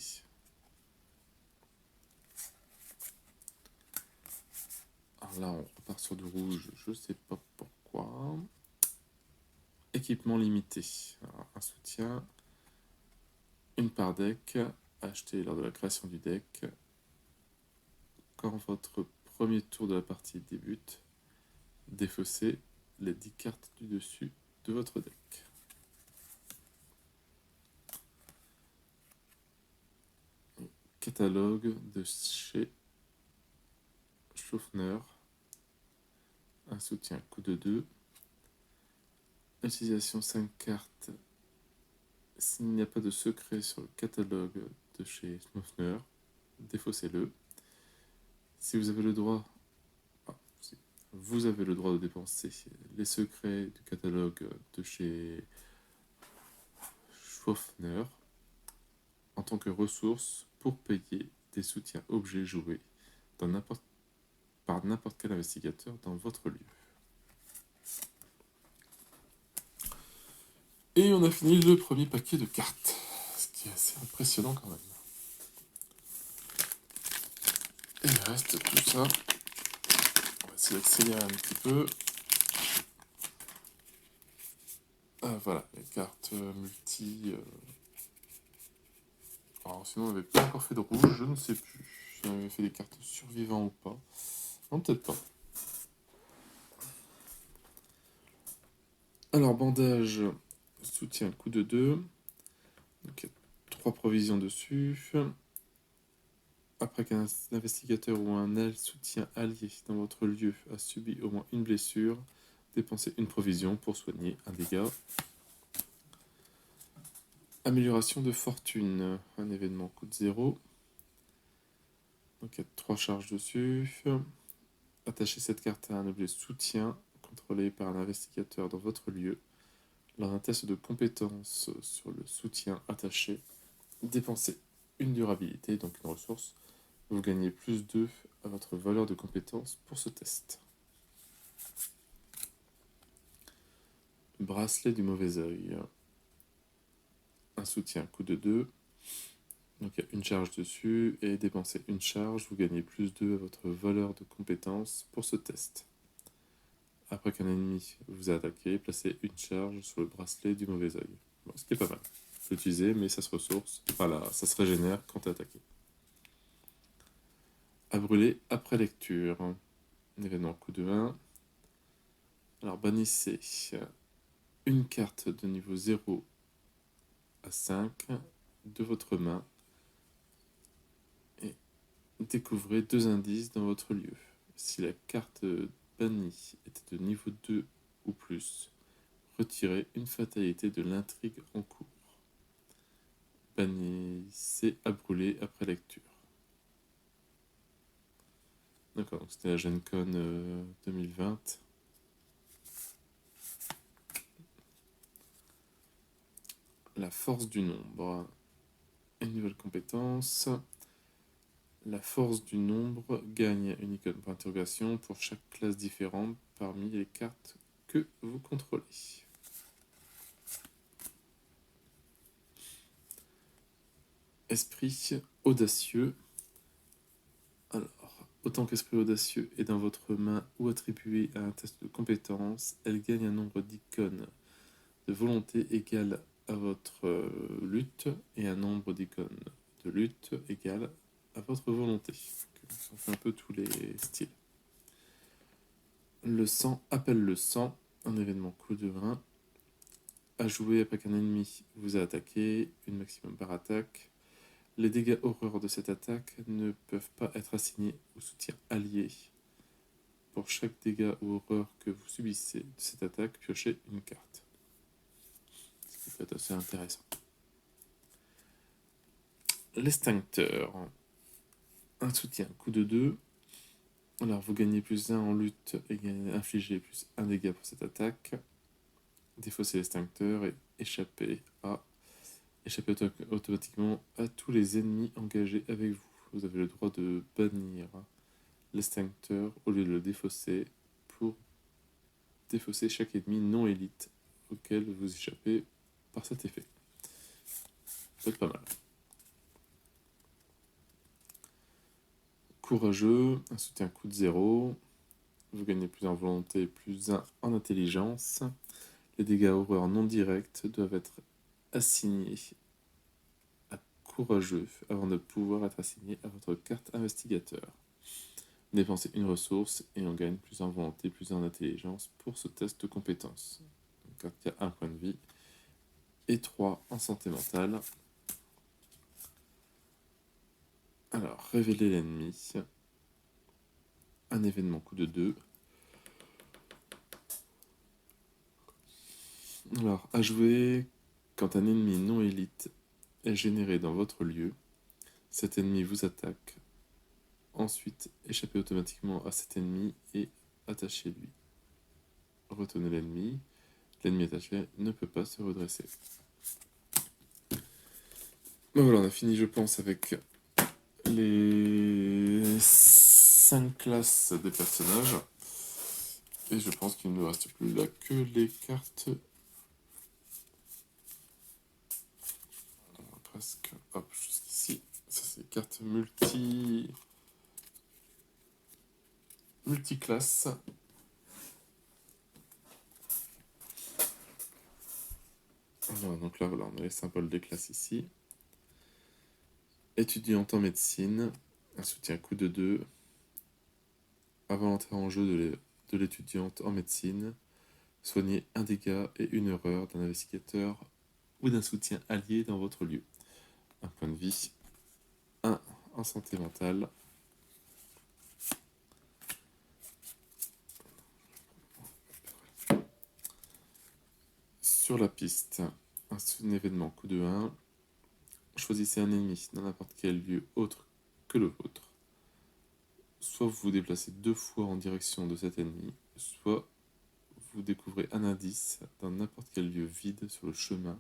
Speaker 1: Alors là, on repart sur du rouge, je sais pas pourquoi. Équipement limité. Alors, un soutien, une part deck, acheté lors de la création du deck. Quand votre premier tour de la partie débute, défaussez les 10 cartes du dessus de votre deck. Catalogue de chez Schaffner. Un soutien coup de 2. Utilisation 5 cartes. S'il n'y a pas de secret sur le catalogue de chez Schaffner, défaussez-le. Si vous avez le droit, vous avez le droit de dépenser les secrets du catalogue de chez Schaffner en tant que ressource pour payer des soutiens objets joués par n'importe quel investigateur dans votre lieu. Et on a fini le premier paquet de cartes, ce qui est assez impressionnant quand même. Et il reste tout ça. On va essayer d'accélérer un petit peu. Voilà, les cartes multi. Alors sinon on n'avait pas encore fait de rouge, je ne sais plus si on avait fait des cartes survivants ou pas. Non, peut-être pas. Alors bandage, soutien coup de 2. Donc il y a 3 provisions dessus. Après qu'un investigateur ou un aile soutien allié dans votre lieu a subi au moins une blessure, dépensez une provision pour soigner un dégât. Amélioration de fortune, un événement coûte 0. Donc il y a 3 charges dessus. Attachez cette carte à un objet soutien contrôlé par un investigateur dans votre lieu. Lors d'un test de compétence sur le soutien attaché, dépensez une durabilité, donc une ressource. Vous gagnez plus 2 à votre valeur de compétence pour ce test. Bracelet du mauvais œil. Un soutien coup de 2. Donc il y a une charge dessus, et dépensez une charge, vous gagnez plus 2 à votre valeur de compétence pour ce test. Après qu'un ennemi vous a attaqué, placez une charge sur le bracelet du mauvais œil. Bon, ce qui est pas mal. Faut l'utiliser, mais ça se ressource. Voilà, ça se régénère quand tu es attaqué. À brûler après lecture. Un événement coup de 1. Alors bannissez une carte de niveau 0 à 5 de votre main et découvrez 2 indices dans votre lieu. Si la carte bannie était de niveau 2 ou plus, retirez une fatalité de l'intrigue en cours. Bannissez à brûler après lecture. D'accord, donc c'était la Gen Con 2020. La force du nombre. Une nouvelle compétence. La force du nombre gagne une icône par interrogation pour chaque classe différente parmi les cartes que vous contrôlez. Esprit audacieux. Alors, Autant qu'esprit audacieux est dans votre main ou attribué à un test de compétence, elle gagne un nombre d'icônes de volonté égal à votre lutte et un nombre d'icônes de lutte égal à votre volonté. Ça fait un peu tous les styles. Le sang appelle le sang, un événement coup de rein. À jouer après qu'un ennemi vous a attaqué, une maximum par attaque. Les dégâts horreurs de cette attaque ne peuvent pas être assignés au soutien allié. Pour chaque dégât ou horreur que vous subissez de cette attaque, piochez une carte. Ce qui peut être assez intéressant. L'extincteur. Un soutien, coup de 2. Alors vous gagnez plus 1 en lutte et infligez plus 1 dégât pour cette attaque. Défausser l'extincteur et échapper automatiquement à tous les ennemis engagés avec vous. Vous avez le droit de bannir l'extincteur au lieu de le défausser pour défausser chaque ennemi non élite auquel vous échappez par cet effet. Ça peut être pas mal. Courageux, un soutien coup de 0. Vous gagnez plus en volonté et plus 1 en intelligence. Les dégâts horreurs non directs doivent être assignés à courageux avant de pouvoir être assignés à votre carte investigateur. Dépensez une ressource et on gagne plus en volonté, plus en intelligence pour ce test de compétence. Donc il y a 1 point de vie et 3 en santé mentale. Alors, révéler l'ennemi. Un événement coup de 2. Alors, à jouer quand un ennemi non élite est généré dans votre lieu. Cet ennemi vous attaque. Ensuite, échappez automatiquement à cet ennemi et attachez-lui. Retenez l'ennemi. L'ennemi attaché ne peut pas se redresser. Ben voilà, on a fini, je pense, avec les 5 classes des personnages. Et je pense qu'il ne nous reste plus là que les cartes. Presque. Hop, jusqu'ici. Ça, c'est les cartes multiclasses. Voilà, donc là, voilà, on a les symboles des classes ici. Étudiante en médecine, un soutien coup de 2. Avant l'entrée en jeu de l'étudiante en médecine, soignez un dégât et une erreur d'un investigateur ou d'un soutien allié dans votre lieu. Un point de vie, 1 en santé mentale. Sur la piste, un événement coup de 1. Choisissez un ennemi dans n'importe quel lieu autre que le vôtre. Soit vous vous déplacez 2 fois en direction de cet ennemi, soit vous découvrez un indice dans n'importe quel lieu vide sur le chemin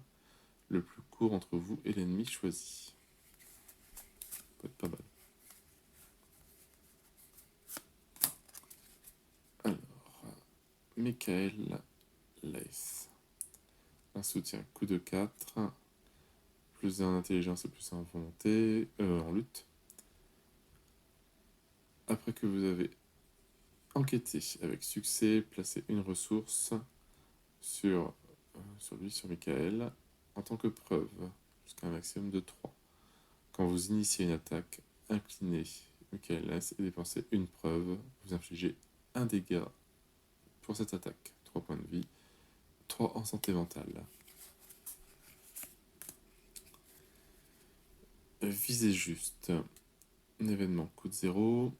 Speaker 1: le plus court entre vous et l'ennemi choisi. Ça peut être pas mal. Alors, Michael Leith. Un soutien coup de 4. Plus 1 en intelligence et plus 1 en volonté, en lutte. Après que vous avez enquêté avec succès, placez une ressource sur Michael, en tant que preuve, jusqu'à un maximum de 3. Quand vous initiez une attaque, inclinez Michael S et dépensez une preuve. Vous infligez un dégât pour cette attaque. 3 points de vie, 3 en santé mentale. Visez juste. Un événement coup de 0.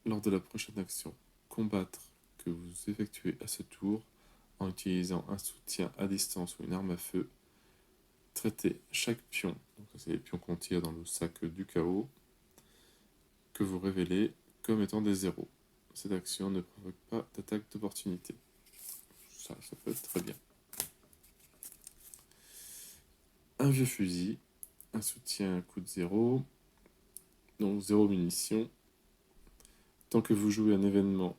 Speaker 1: Lors de la prochaine action, combattre que vous effectuez à ce tour en utilisant un soutien à distance ou une arme à feu, traitez chaque pion, donc ça c'est les pions qu'on tire dans le sac du chaos, que vous révélez comme étant des zéros. Cette action ne provoque pas d'attaque d'opportunité. Ça peut être très bien. Un vieux fusil, un soutien coup de 0, donc 0 munitions. Tant que vous jouez un événement,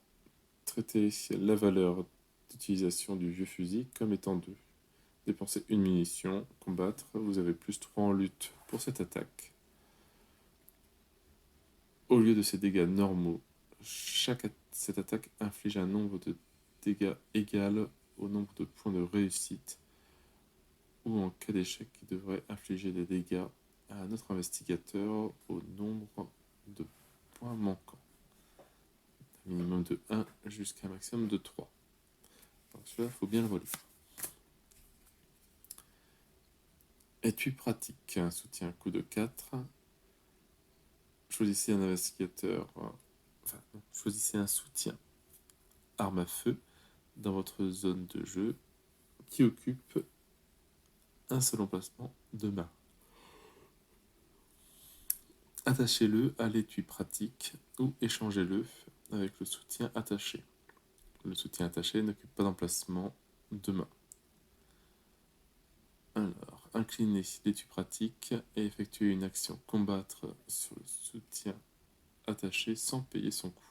Speaker 1: traitez la valeur d'utilisation du vieux fusil comme étant 2. Dépensez une munition, combattre, vous avez plus 3 en lutte pour cette attaque. Au lieu de ces dégâts normaux, cette attaque inflige un nombre de dégâts égal au nombre de points de réussite, ou en cas d'échec, qui devrait infliger des dégâts à un autre investigateur au nombre de points manquants. Un minimum de 1 jusqu'à un maximum de 3. Donc celui-là, il faut bien le relire. Étui pratique, un soutien coup de 4. Choisissez un investigateur, choisissez un soutien arme à feu dans votre zone de jeu qui occupe un seul emplacement de main. Attachez-le à l'étui pratique ou échangez-le avec le soutien attaché. Le soutien attaché n'occupe pas d'emplacement de main. Alors, inclinez l'étui pratique et effectuez une action combattre sur le soutien attaché sans payer son coût.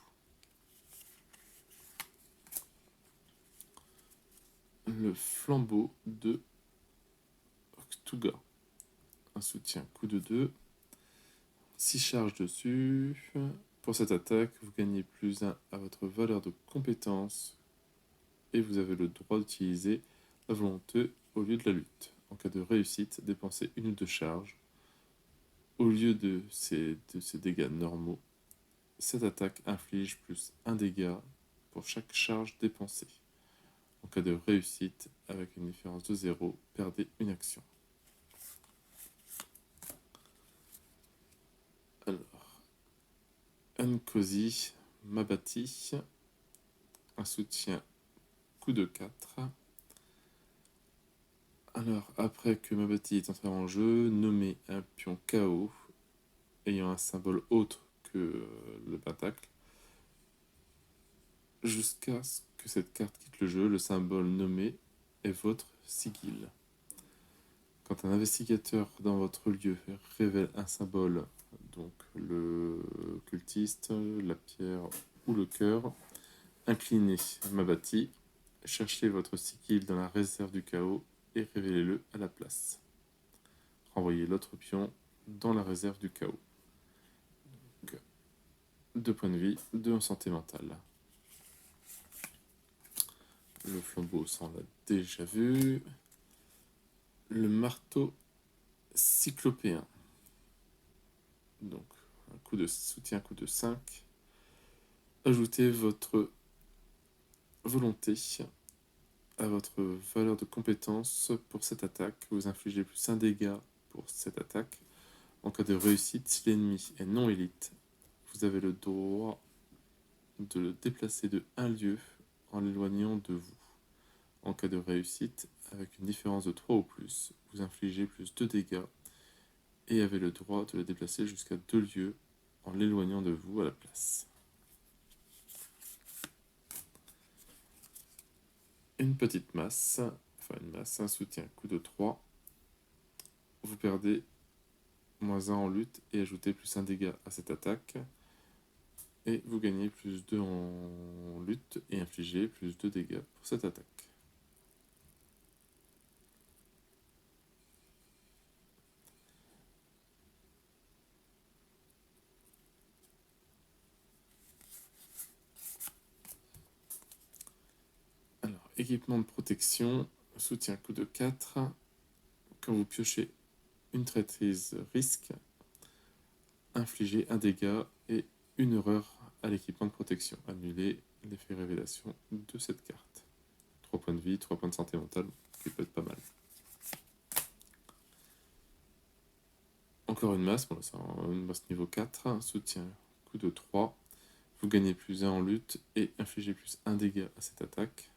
Speaker 1: Le flambeau de Cthugha. Un soutien coup de 2. 6 charges dessus. Pour cette attaque, vous gagnez plus 1 à votre valeur de compétence et vous avez le droit d'utiliser la volonté au lieu de la lutte. En cas de réussite, dépensez 1 ou 2 charges. Au lieu de ces dégâts normaux, cette attaque inflige plus 1 dégât pour chaque charge dépensée. En cas de réussite, avec une différence de 0, perdez une action. Alors, Nkosi Mabati, un soutien coup de 4. Alors, après que Mabati est entré en jeu, nommez un pion KO ayant un symbole autre que le pentacle. Jusqu'à ce que cette carte quitte le jeu, le symbole nommé est votre sigil. Quand un investigateur dans votre lieu révèle un symbole, donc le cultiste, la pierre ou le cœur, inclinez Mabati, cherchez votre sigil dans la réserve du chaos et révélez-le à la place. Renvoyez l'autre pion dans la réserve du chaos. 2 points de vie, 2 en santé mentale. Le flambeau, ça on l'a déjà vu. Le marteau cyclopéen. Donc, un coup de soutien, coup de 5. Ajoutez votre volonté à votre valeur de compétence pour cette attaque. Vous infligez plus 1 dégât pour cette attaque. En cas de réussite, si l'ennemi est non élite, vous avez le droit de le déplacer de 1 lieu en l'éloignant de vous. En cas de réussite, avec une différence de 3 ou plus, vous infligez plus 2 dégâts et avez le droit de le déplacer jusqu'à 2 lieux en l'éloignant de vous à la place. Une petite masse, un soutien coup de 3. Vous perdez -1 en lutte et ajoutez plus 1 dégât à cette attaque. Et vous gagnez plus 2 en lutte et infligez plus 2 dégâts pour cette attaque. Alors, équipement de protection, soutien coup de 4. Quand vous piochez une traîtrise risque, infligez 1 dégât et 1 erreur à l'équipement de protection. Annulez l'effet révélation de cette carte. 3 points de vie, 3 points de santé mentale, qui peut être pas mal. Encore une masse, bon, c'est une masse niveau 4, soutien coup de 3. Vous gagnez plus 1 en lutte et infligez plus 1 dégât à cette attaque.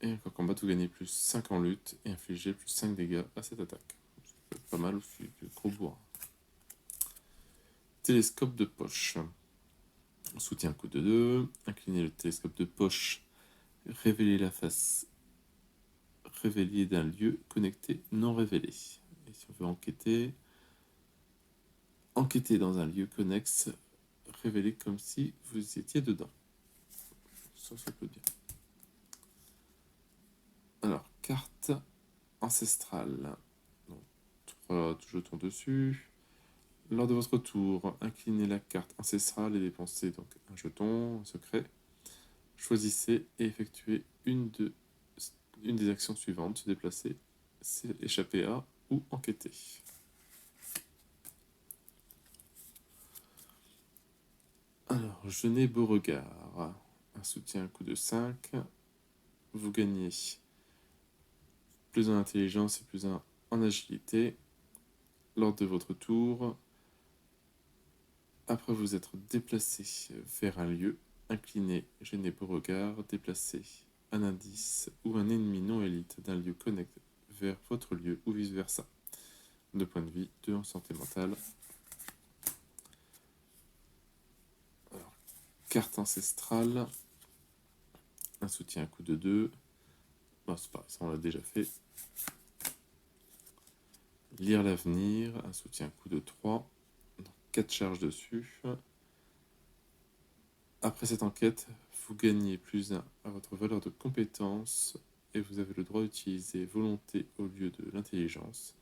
Speaker 1: Et en combat, vous gagnez plus 5 en lutte et infligez plus 5 dégâts à cette attaque. C'est pas mal aussi, du gros bourrin. Télescope de poche. Soutien coup de 2. Inclinez le télescope de poche. Révélez la face révélée d'un lieu connecté non révélé. Et si on veut enquêter dans un lieu connexe révélé comme si vous étiez dedans. Ça peut bien. Alors, carte ancestrale. Donc, 3 jetons dessus. Lors de votre tour, inclinez la carte ancestrale et dépensez donc un jeton, un secret. Choisissez et effectuez une des actions suivantes, se déplacer, échapper à ou enquêter. Alors, Jeûner Beauregard, un soutien à coup de 5, vous gagnez plus 1 en intelligence et plus 1 en agilité. Lors de votre tour, après vous être déplacé vers un lieu, incliné, gêné Beauregard, déplacé un indice ou un ennemi non élite d'un lieu connecté vers votre lieu ou vice versa. 2 points de vie, 2 en santé mentale. Alors, carte ancestrale, un soutien à coup de 2. Non, c'est pareil, ça on l'a déjà fait. Lire l'avenir, un soutien à coup de 3. 4 charges dessus. Après cette enquête, vous gagnez plus 1 à votre valeur de compétence et vous avez le droit d'utiliser volonté au lieu de l'intelligence.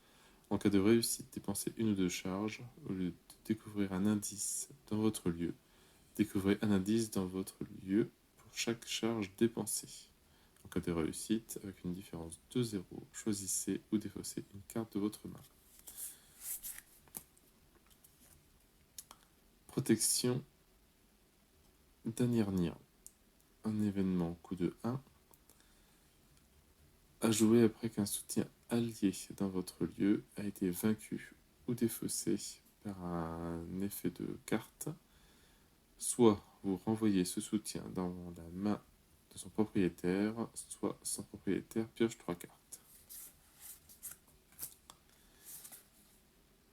Speaker 1: En cas de réussite, dépensez 1 ou 2 charges. Au lieu de découvrir un indice dans votre lieu, découvrez un indice dans votre lieu pour chaque charge dépensée. En cas de réussite, avec une différence de 0, choisissez ou défaussez une carte de votre main. Protection d'Anirnia. Un événement coup de 1 à jouer après qu'un soutien allié dans votre lieu a été vaincu ou défaussé par un effet de carte. Soit vous renvoyez ce soutien dans la main de son propriétaire, soit son propriétaire pioche 3 cartes.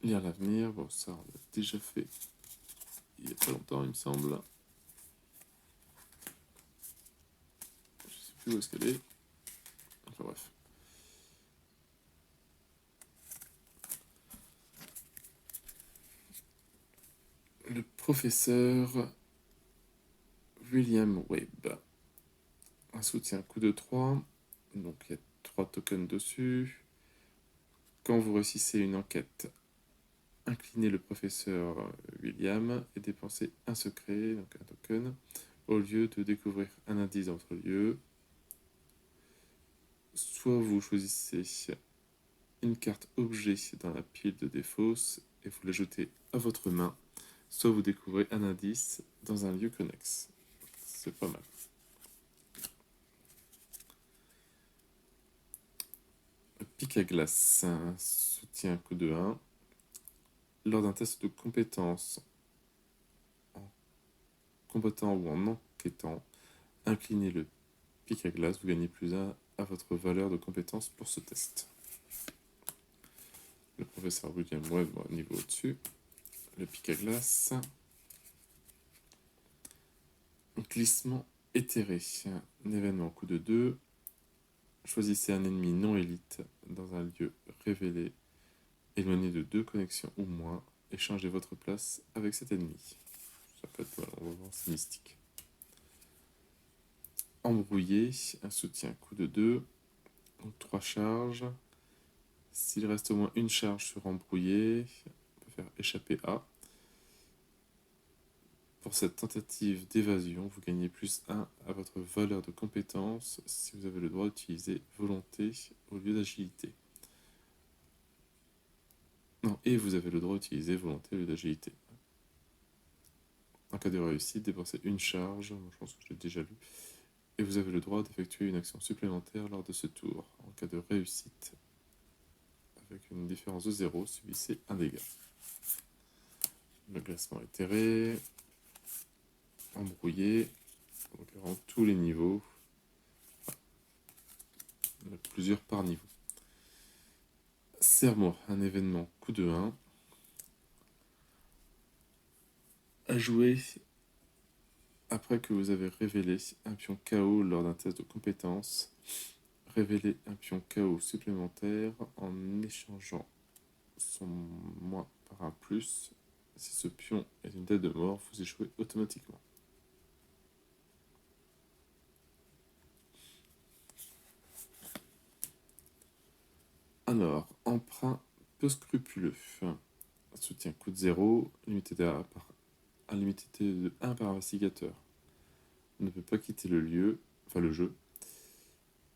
Speaker 1: Lire l'avenir, bon ça on l'a déjà fait il n'y a pas longtemps il me semble. Je sais plus où est-ce qu'elle est. Enfin bref. Le professeur William Webb. Un soutien coup de 3. Donc il y a 3 tokens dessus. Quand vous réussissez une enquête, inclinez le professeur William et dépensez un secret, donc un token, au lieu de découvrir un indice dans votre lieu. Soit vous choisissez une carte objet dans la pile de défausse et vous l'ajoutez à votre main, soit vous découvrez un indice dans un lieu connexe. C'est pas mal. Pic à glace, un soutien coup de 1. Lors d'un test de compétence en combattant ou en enquêtant, inclinez le pic à glace, vous gagnez plus 1 à votre valeur de compétence pour ce test. Le professeur William Webb, niveau au-dessus. Le pic à glace. Glissement éthéré, un événement coup de 2. Choisissez un ennemi non élite dans un lieu révélé, éloigné de 2 connexions ou moins, et changez votre place avec cet ennemi. Ça peut être, voilà, on va voir, c'est mystique. Embrouillé, un soutien coup de 2, donc 3 charges. S'il reste au moins une charge sur embrouillé, on peut faire échapper à. Pour cette tentative d'évasion, vous gagnez plus 1 à votre valeur de compétence si vous avez le droit d'utiliser volonté au lieu d'agilité. Non, et vous avez le droit d'utiliser volonté au lieu d'agilité. En cas de réussite, dépensez une charge, je pense que je l'ai déjà lu, et vous avez le droit d'effectuer une action supplémentaire lors de ce tour. En cas de réussite, avec une différence de 0, subissez un dégât. Le glacement éthéré, embrouillé, donc vraiment tous les niveaux. Il y en a plusieurs par niveau. Serre-moi, un événement coup de 1. À jouer après que vous avez révélé un pion KO lors d'un test de compétence. Révélez un pion KO supplémentaire en échangeant son moins par un plus. Si ce pion est une tête de mort, vous échouez automatiquement. Alors, emprunt peu scrupuleux. soutien coûte 0, limité à limité de 1 par investigateur. On ne peut pas quitter le lieu, enfin le jeu.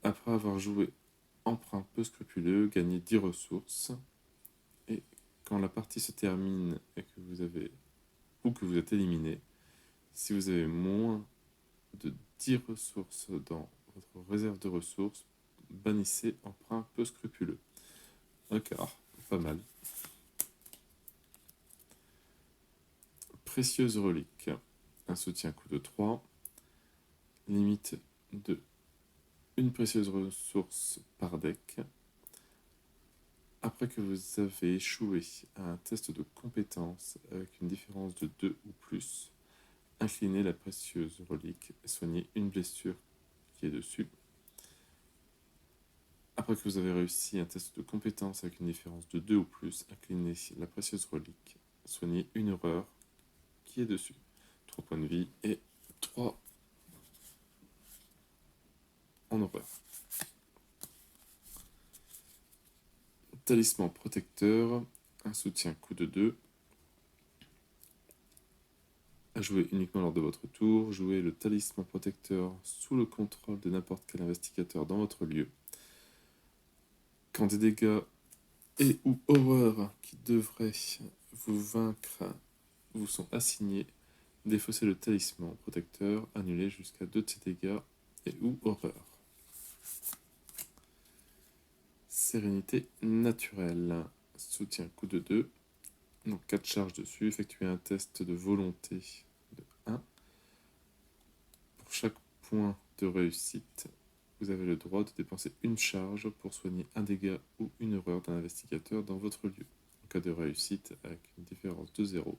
Speaker 1: Après avoir joué emprunt peu scrupuleux, gagnez 10 ressources. Et quand la partie se termine et que vous avez ou que vous êtes éliminé, si vous avez moins de 10 ressources dans votre réserve de ressources, bannissez emprunt peu scrupuleux. Un quart, pas mal. Précieuse relique, un soutien coût de 3, limite de une précieuse ressource par deck. Après que vous avez échoué à un test de compétence avec une différence de 2 ou plus, inclinez la précieuse relique et soignez une blessure qui est dessus. Après que vous avez réussi un test de compétence avec une différence de 2 ou plus, inclinez la précieuse relique, soignez une erreur qui est dessus. 3 points de vie et 3 en horreur. Talisman protecteur, un soutien coût de 2. À jouer uniquement lors de votre tour, jouez le talisman protecteur sous le contrôle de n'importe quel investigateur dans votre lieu. Quand des dégâts et ou horreurs qui devraient vous vaincre vous sont assignés, défaussez le talisman protecteur, annulez jusqu'à 2 de ces dégâts et ou horreurs. Sérénité naturelle, soutien coût de 2. Donc 4 charges dessus, effectuez un test de volonté de 1. Pour chaque point de réussite, vous avez le droit de dépenser une charge pour soigner un dégât ou une erreur d'un investigateur dans votre lieu. En cas de réussite, avec une différence de 0,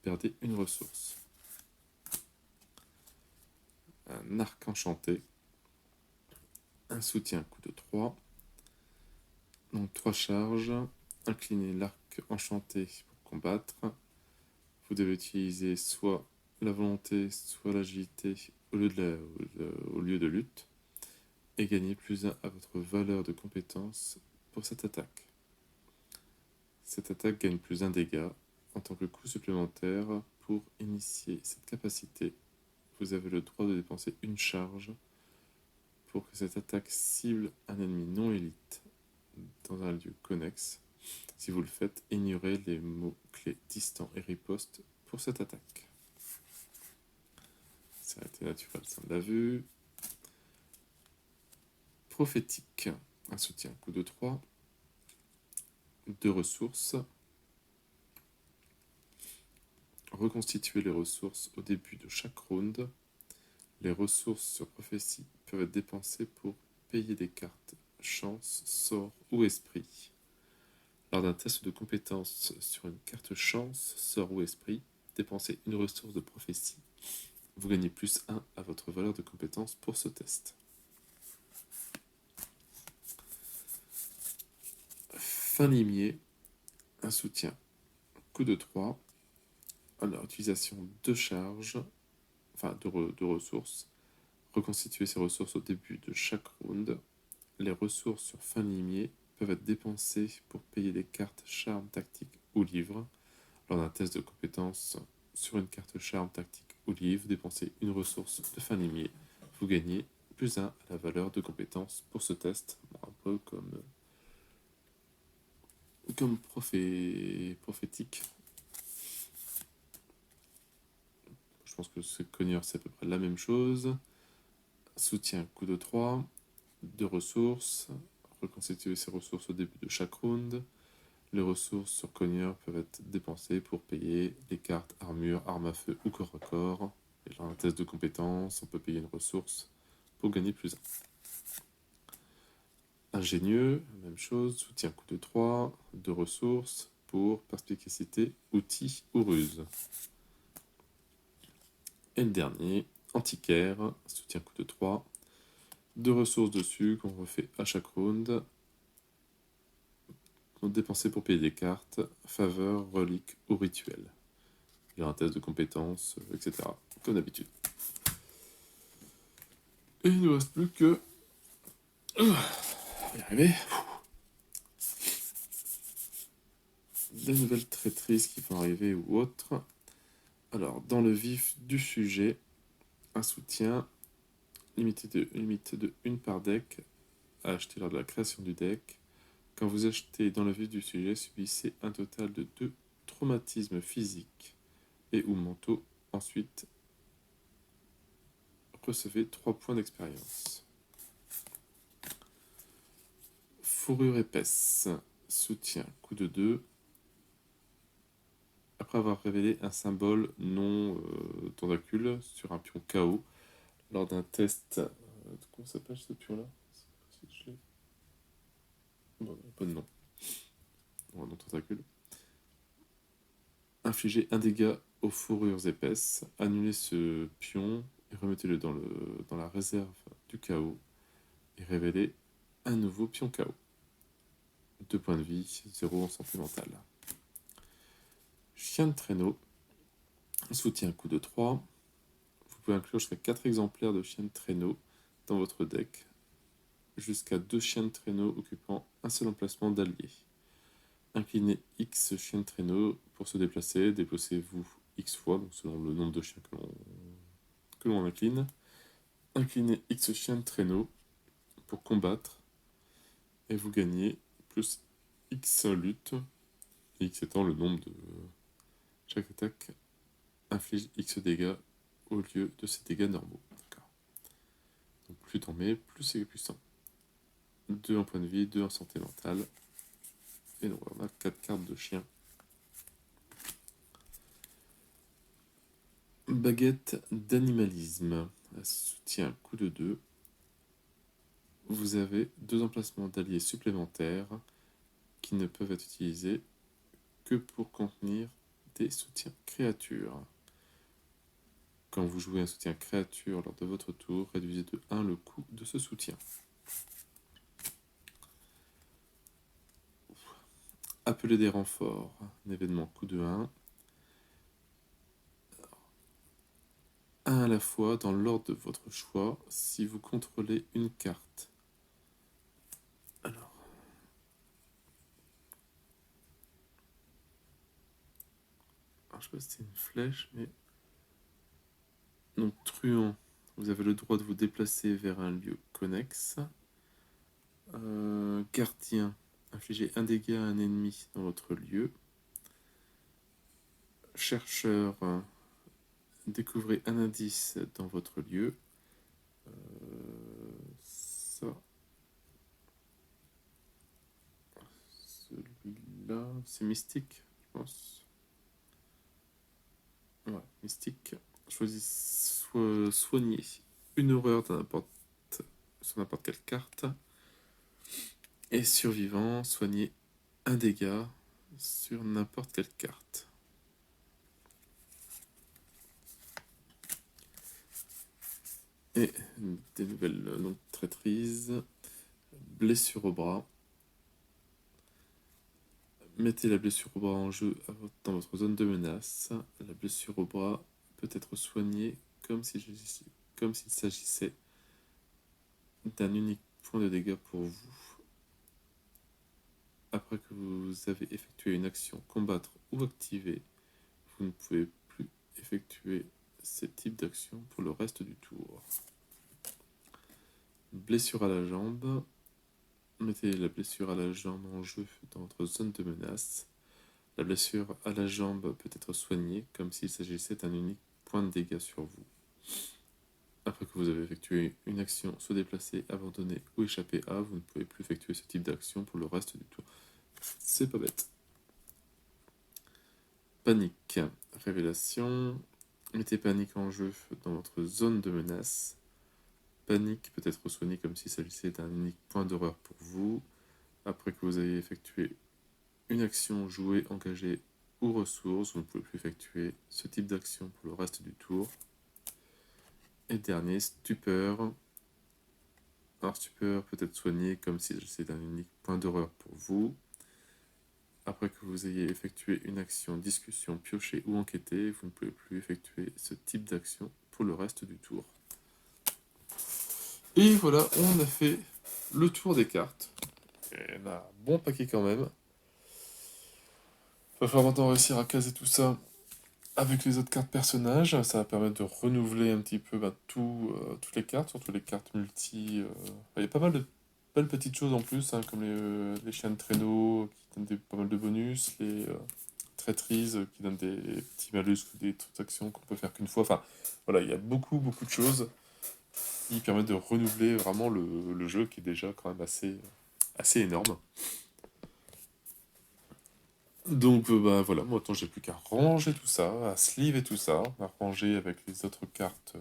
Speaker 1: perdez une ressource. Un arc enchanté, un soutien coût de 3. Donc 3 charges, inclinez l'arc enchanté pour combattre. Vous devez utiliser soit la volonté, soit l'agilité au lieu de lutte, et gagner plus 1 à votre valeur de compétence pour cette attaque. Cette attaque gagne plus 1 dégât en tant que coût supplémentaire. Pour initier cette capacité, vous avez le droit de dépenser une charge pour que cette attaque cible un ennemi non élite dans un lieu connexe. Si vous le faites, ignorez les mots-clés distant et riposte pour cette attaque. Sérénité naturelle, ça on l'a vu. Prophétique, un soutien coût de 3. 2 ressources. Reconstituez les ressources au début de chaque round. Les ressources sur prophétie peuvent être dépensées pour payer des cartes, chance, sort ou esprit. Lors d'un test de compétence sur une carte chance, sort ou esprit, dépensez une ressource de prophétie. Vous gagnez plus 1 à votre valeur de compétence pour ce test. Fin limier, un soutien coût de 3. Alors, utilisation de charge, enfin de ressources. Reconstituer ces ressources au début de chaque round. Les ressources sur fin limier peuvent être dépensées pour payer des cartes charme, tactique ou livre. Lors d'un test de compétence sur une carte charme, tactique ou livre, dépensez une ressource de fin limier. Vous gagnez plus 1 à la valeur de compétence pour ce test. Bon, un peu comme prophétique. Je pense que ce cogneur c'est à peu près la même chose. Soutien coût de 3. 2 ressources. Reconstituer ces ressources au début de chaque round. Les ressources sur cogneur peuvent être dépensées pour payer les cartes armure, arme à feu ou corps à corps. Et dans un test de compétence, on peut payer une ressource pour gagner plus 1. Ingénieux, même chose, soutien coût de 3, 2 ressources pour perspicacité, outils ou ruse. Et le dernier, antiquaire, soutien coût de 3, 2 ressources dessus qu'on refait à chaque round. Dépensées pour payer des cartes, faveur, relique ou rituel. Il y a un test de compétences, etc. Comme d'habitude. Et il ne nous reste plus que... On va y arriver. les nouvelles traîtrises qui vont arriver ou autres. Alors, dans le vif du sujet, un soutien limite de 1 par deck à acheter lors de la création du deck. Quand vous achetez dans le vif du sujet, subissez un total de 2 traumatismes physiques et ou mentaux. Ensuite, recevez 3 points d'expérience. Fourrure épaisse, soutien, coup de 2. Après avoir révélé un symbole non tentacule sur un pion KO lors d'un test. Comment s'appelle ce pion-là? Bon, pas de nom. Non, non tentacule. Infligez un dégât aux fourrures épaisses. Annulez ce pion et remettez-le dans la réserve du KO. Et révélez un nouveau pion KO. 2 points de vie, 0 en santé mentale. Chien de traîneau. Soutien coup de 3. Vous pouvez inclure jusqu'à 4 exemplaires de chiens de traîneau dans votre deck. Jusqu'à 2 chiens de traîneau occupant un seul emplacement d'allié. Inclinez X chiens de traîneau pour se déplacer. Déplacez-vous X fois, donc selon le nombre de chiens que l'on incline. Inclinez X chiens de traîneau pour combattre. Et vous gagnez plus X lutte. Et X étant le nombre de chaque attaque inflige X dégâts au lieu de ses dégâts normaux. Donc plus t'en mets, plus c'est puissant. 2 en point de vie, 2 en santé mentale. Et donc on a 4 cartes de chien. Baguette d'animalisme. Soutien coup de 2. Vous avez 2 emplacements d'alliés supplémentaires qui ne peuvent être utilisés que pour contenir des soutiens créatures. Quand vous jouez un soutien créature lors de votre tour, réduisez de 1 le coût de ce soutien. Appelez des renforts. Un événement coup de 1. Un à la fois dans l'ordre de votre choix si vous contrôlez une carte. Alors, je sais pas si c'est une flèche, mais... Donc, truand, vous avez le droit de vous déplacer vers un lieu connexe. Gardien, infligez un dégât à un ennemi dans votre lieu. Chercheur, découvrez un indice dans votre lieu. Ça. Celui-là, c'est mystique, je pense. Ouais, mystique. Choisis soigner une horreur sur n'importe quelle carte. Et survivant, soigner un dégât sur n'importe quelle carte. Et des nouvelles donc, traîtrises. Blessure au bras. Mettez la blessure au bras en jeu dans votre zone de menace. La blessure au bras peut être soignée comme s'il s'agissait d'un unique point de dégâts pour vous. Après que vous avez effectué une action combattre ou activer, vous ne pouvez plus effectuer ce type d'action pour le reste du tour. Blessure à la jambe. Mettez la blessure à la jambe en jeu dans votre zone de menace. La blessure à la jambe peut être soignée comme s'il s'agissait d'un unique point de dégâts sur vous. Après que vous avez effectué une action, se déplacer, abandonner ou échapper à, vous ne pouvez plus effectuer ce type d'action pour le reste du tour. C'est pas bête. Panique. Révélation. Mettez panique en jeu dans votre zone de menace. Panique peut être soignée comme s'il s'agissait d'un unique point d'horreur pour vous. Après que vous ayez effectué une action, jouée, engagée ou ressource, vous ne pouvez plus effectuer ce type d'action pour le reste du tour. Et dernier, stupeur. Alors, stupeur peut être soigné comme s'il s'agissait d'un unique point d'horreur pour vous. Après que vous ayez effectué une action, discussion, piocher ou enquêter, vous ne pouvez plus effectuer ce type d'action pour le reste du tour. Et voilà, on a fait le tour des cartes. Et on a un bon paquet quand même. Va falloir maintenant réussir à caser tout ça avec les autres cartes personnages. Ça va permettre de renouveler un petit peu toutes les cartes, surtout les cartes multi. Il y a pas mal de belles petites choses en plus, hein, comme les chiens de traîneau qui donnent pas mal de bonus, les traîtrises qui donnent des petits malus ou des transactions qu'on peut faire qu'une fois. Enfin, voilà, il y a beaucoup de choses qui permettent de renouveler vraiment le jeu qui est déjà quand même assez énorme. Donc bah voilà, moi maintenant j'ai plus qu'à ranger tout ça, à sleeve tout ça, à ranger avec les autres cartes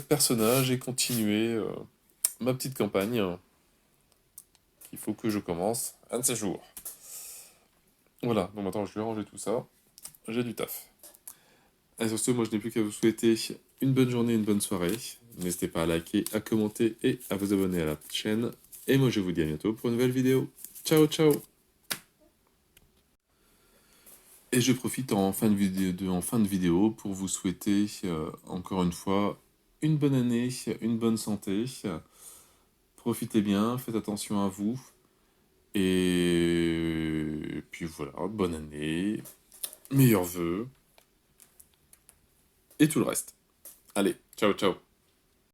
Speaker 1: personnages et continuer ma petite campagne qu'il faut que je commence un de ces jours. Voilà, donc maintenant je vais ranger tout ça, j'ai du taf. Et sur ce, moi je n'ai plus qu'à vous souhaiter une bonne journée, une bonne soirée. N'hésitez pas à liker, à commenter et à vous abonner à la chaîne. Et moi je vous dis à bientôt pour une nouvelle vidéo. Ciao ciao. Et je profite en fin de vidéo pour vous souhaiter encore une fois une bonne année, une bonne santé. Profitez bien, faites attention à vous. Et puis voilà, bonne année, meilleurs vœux et tout le reste. Allez, ciao ciao.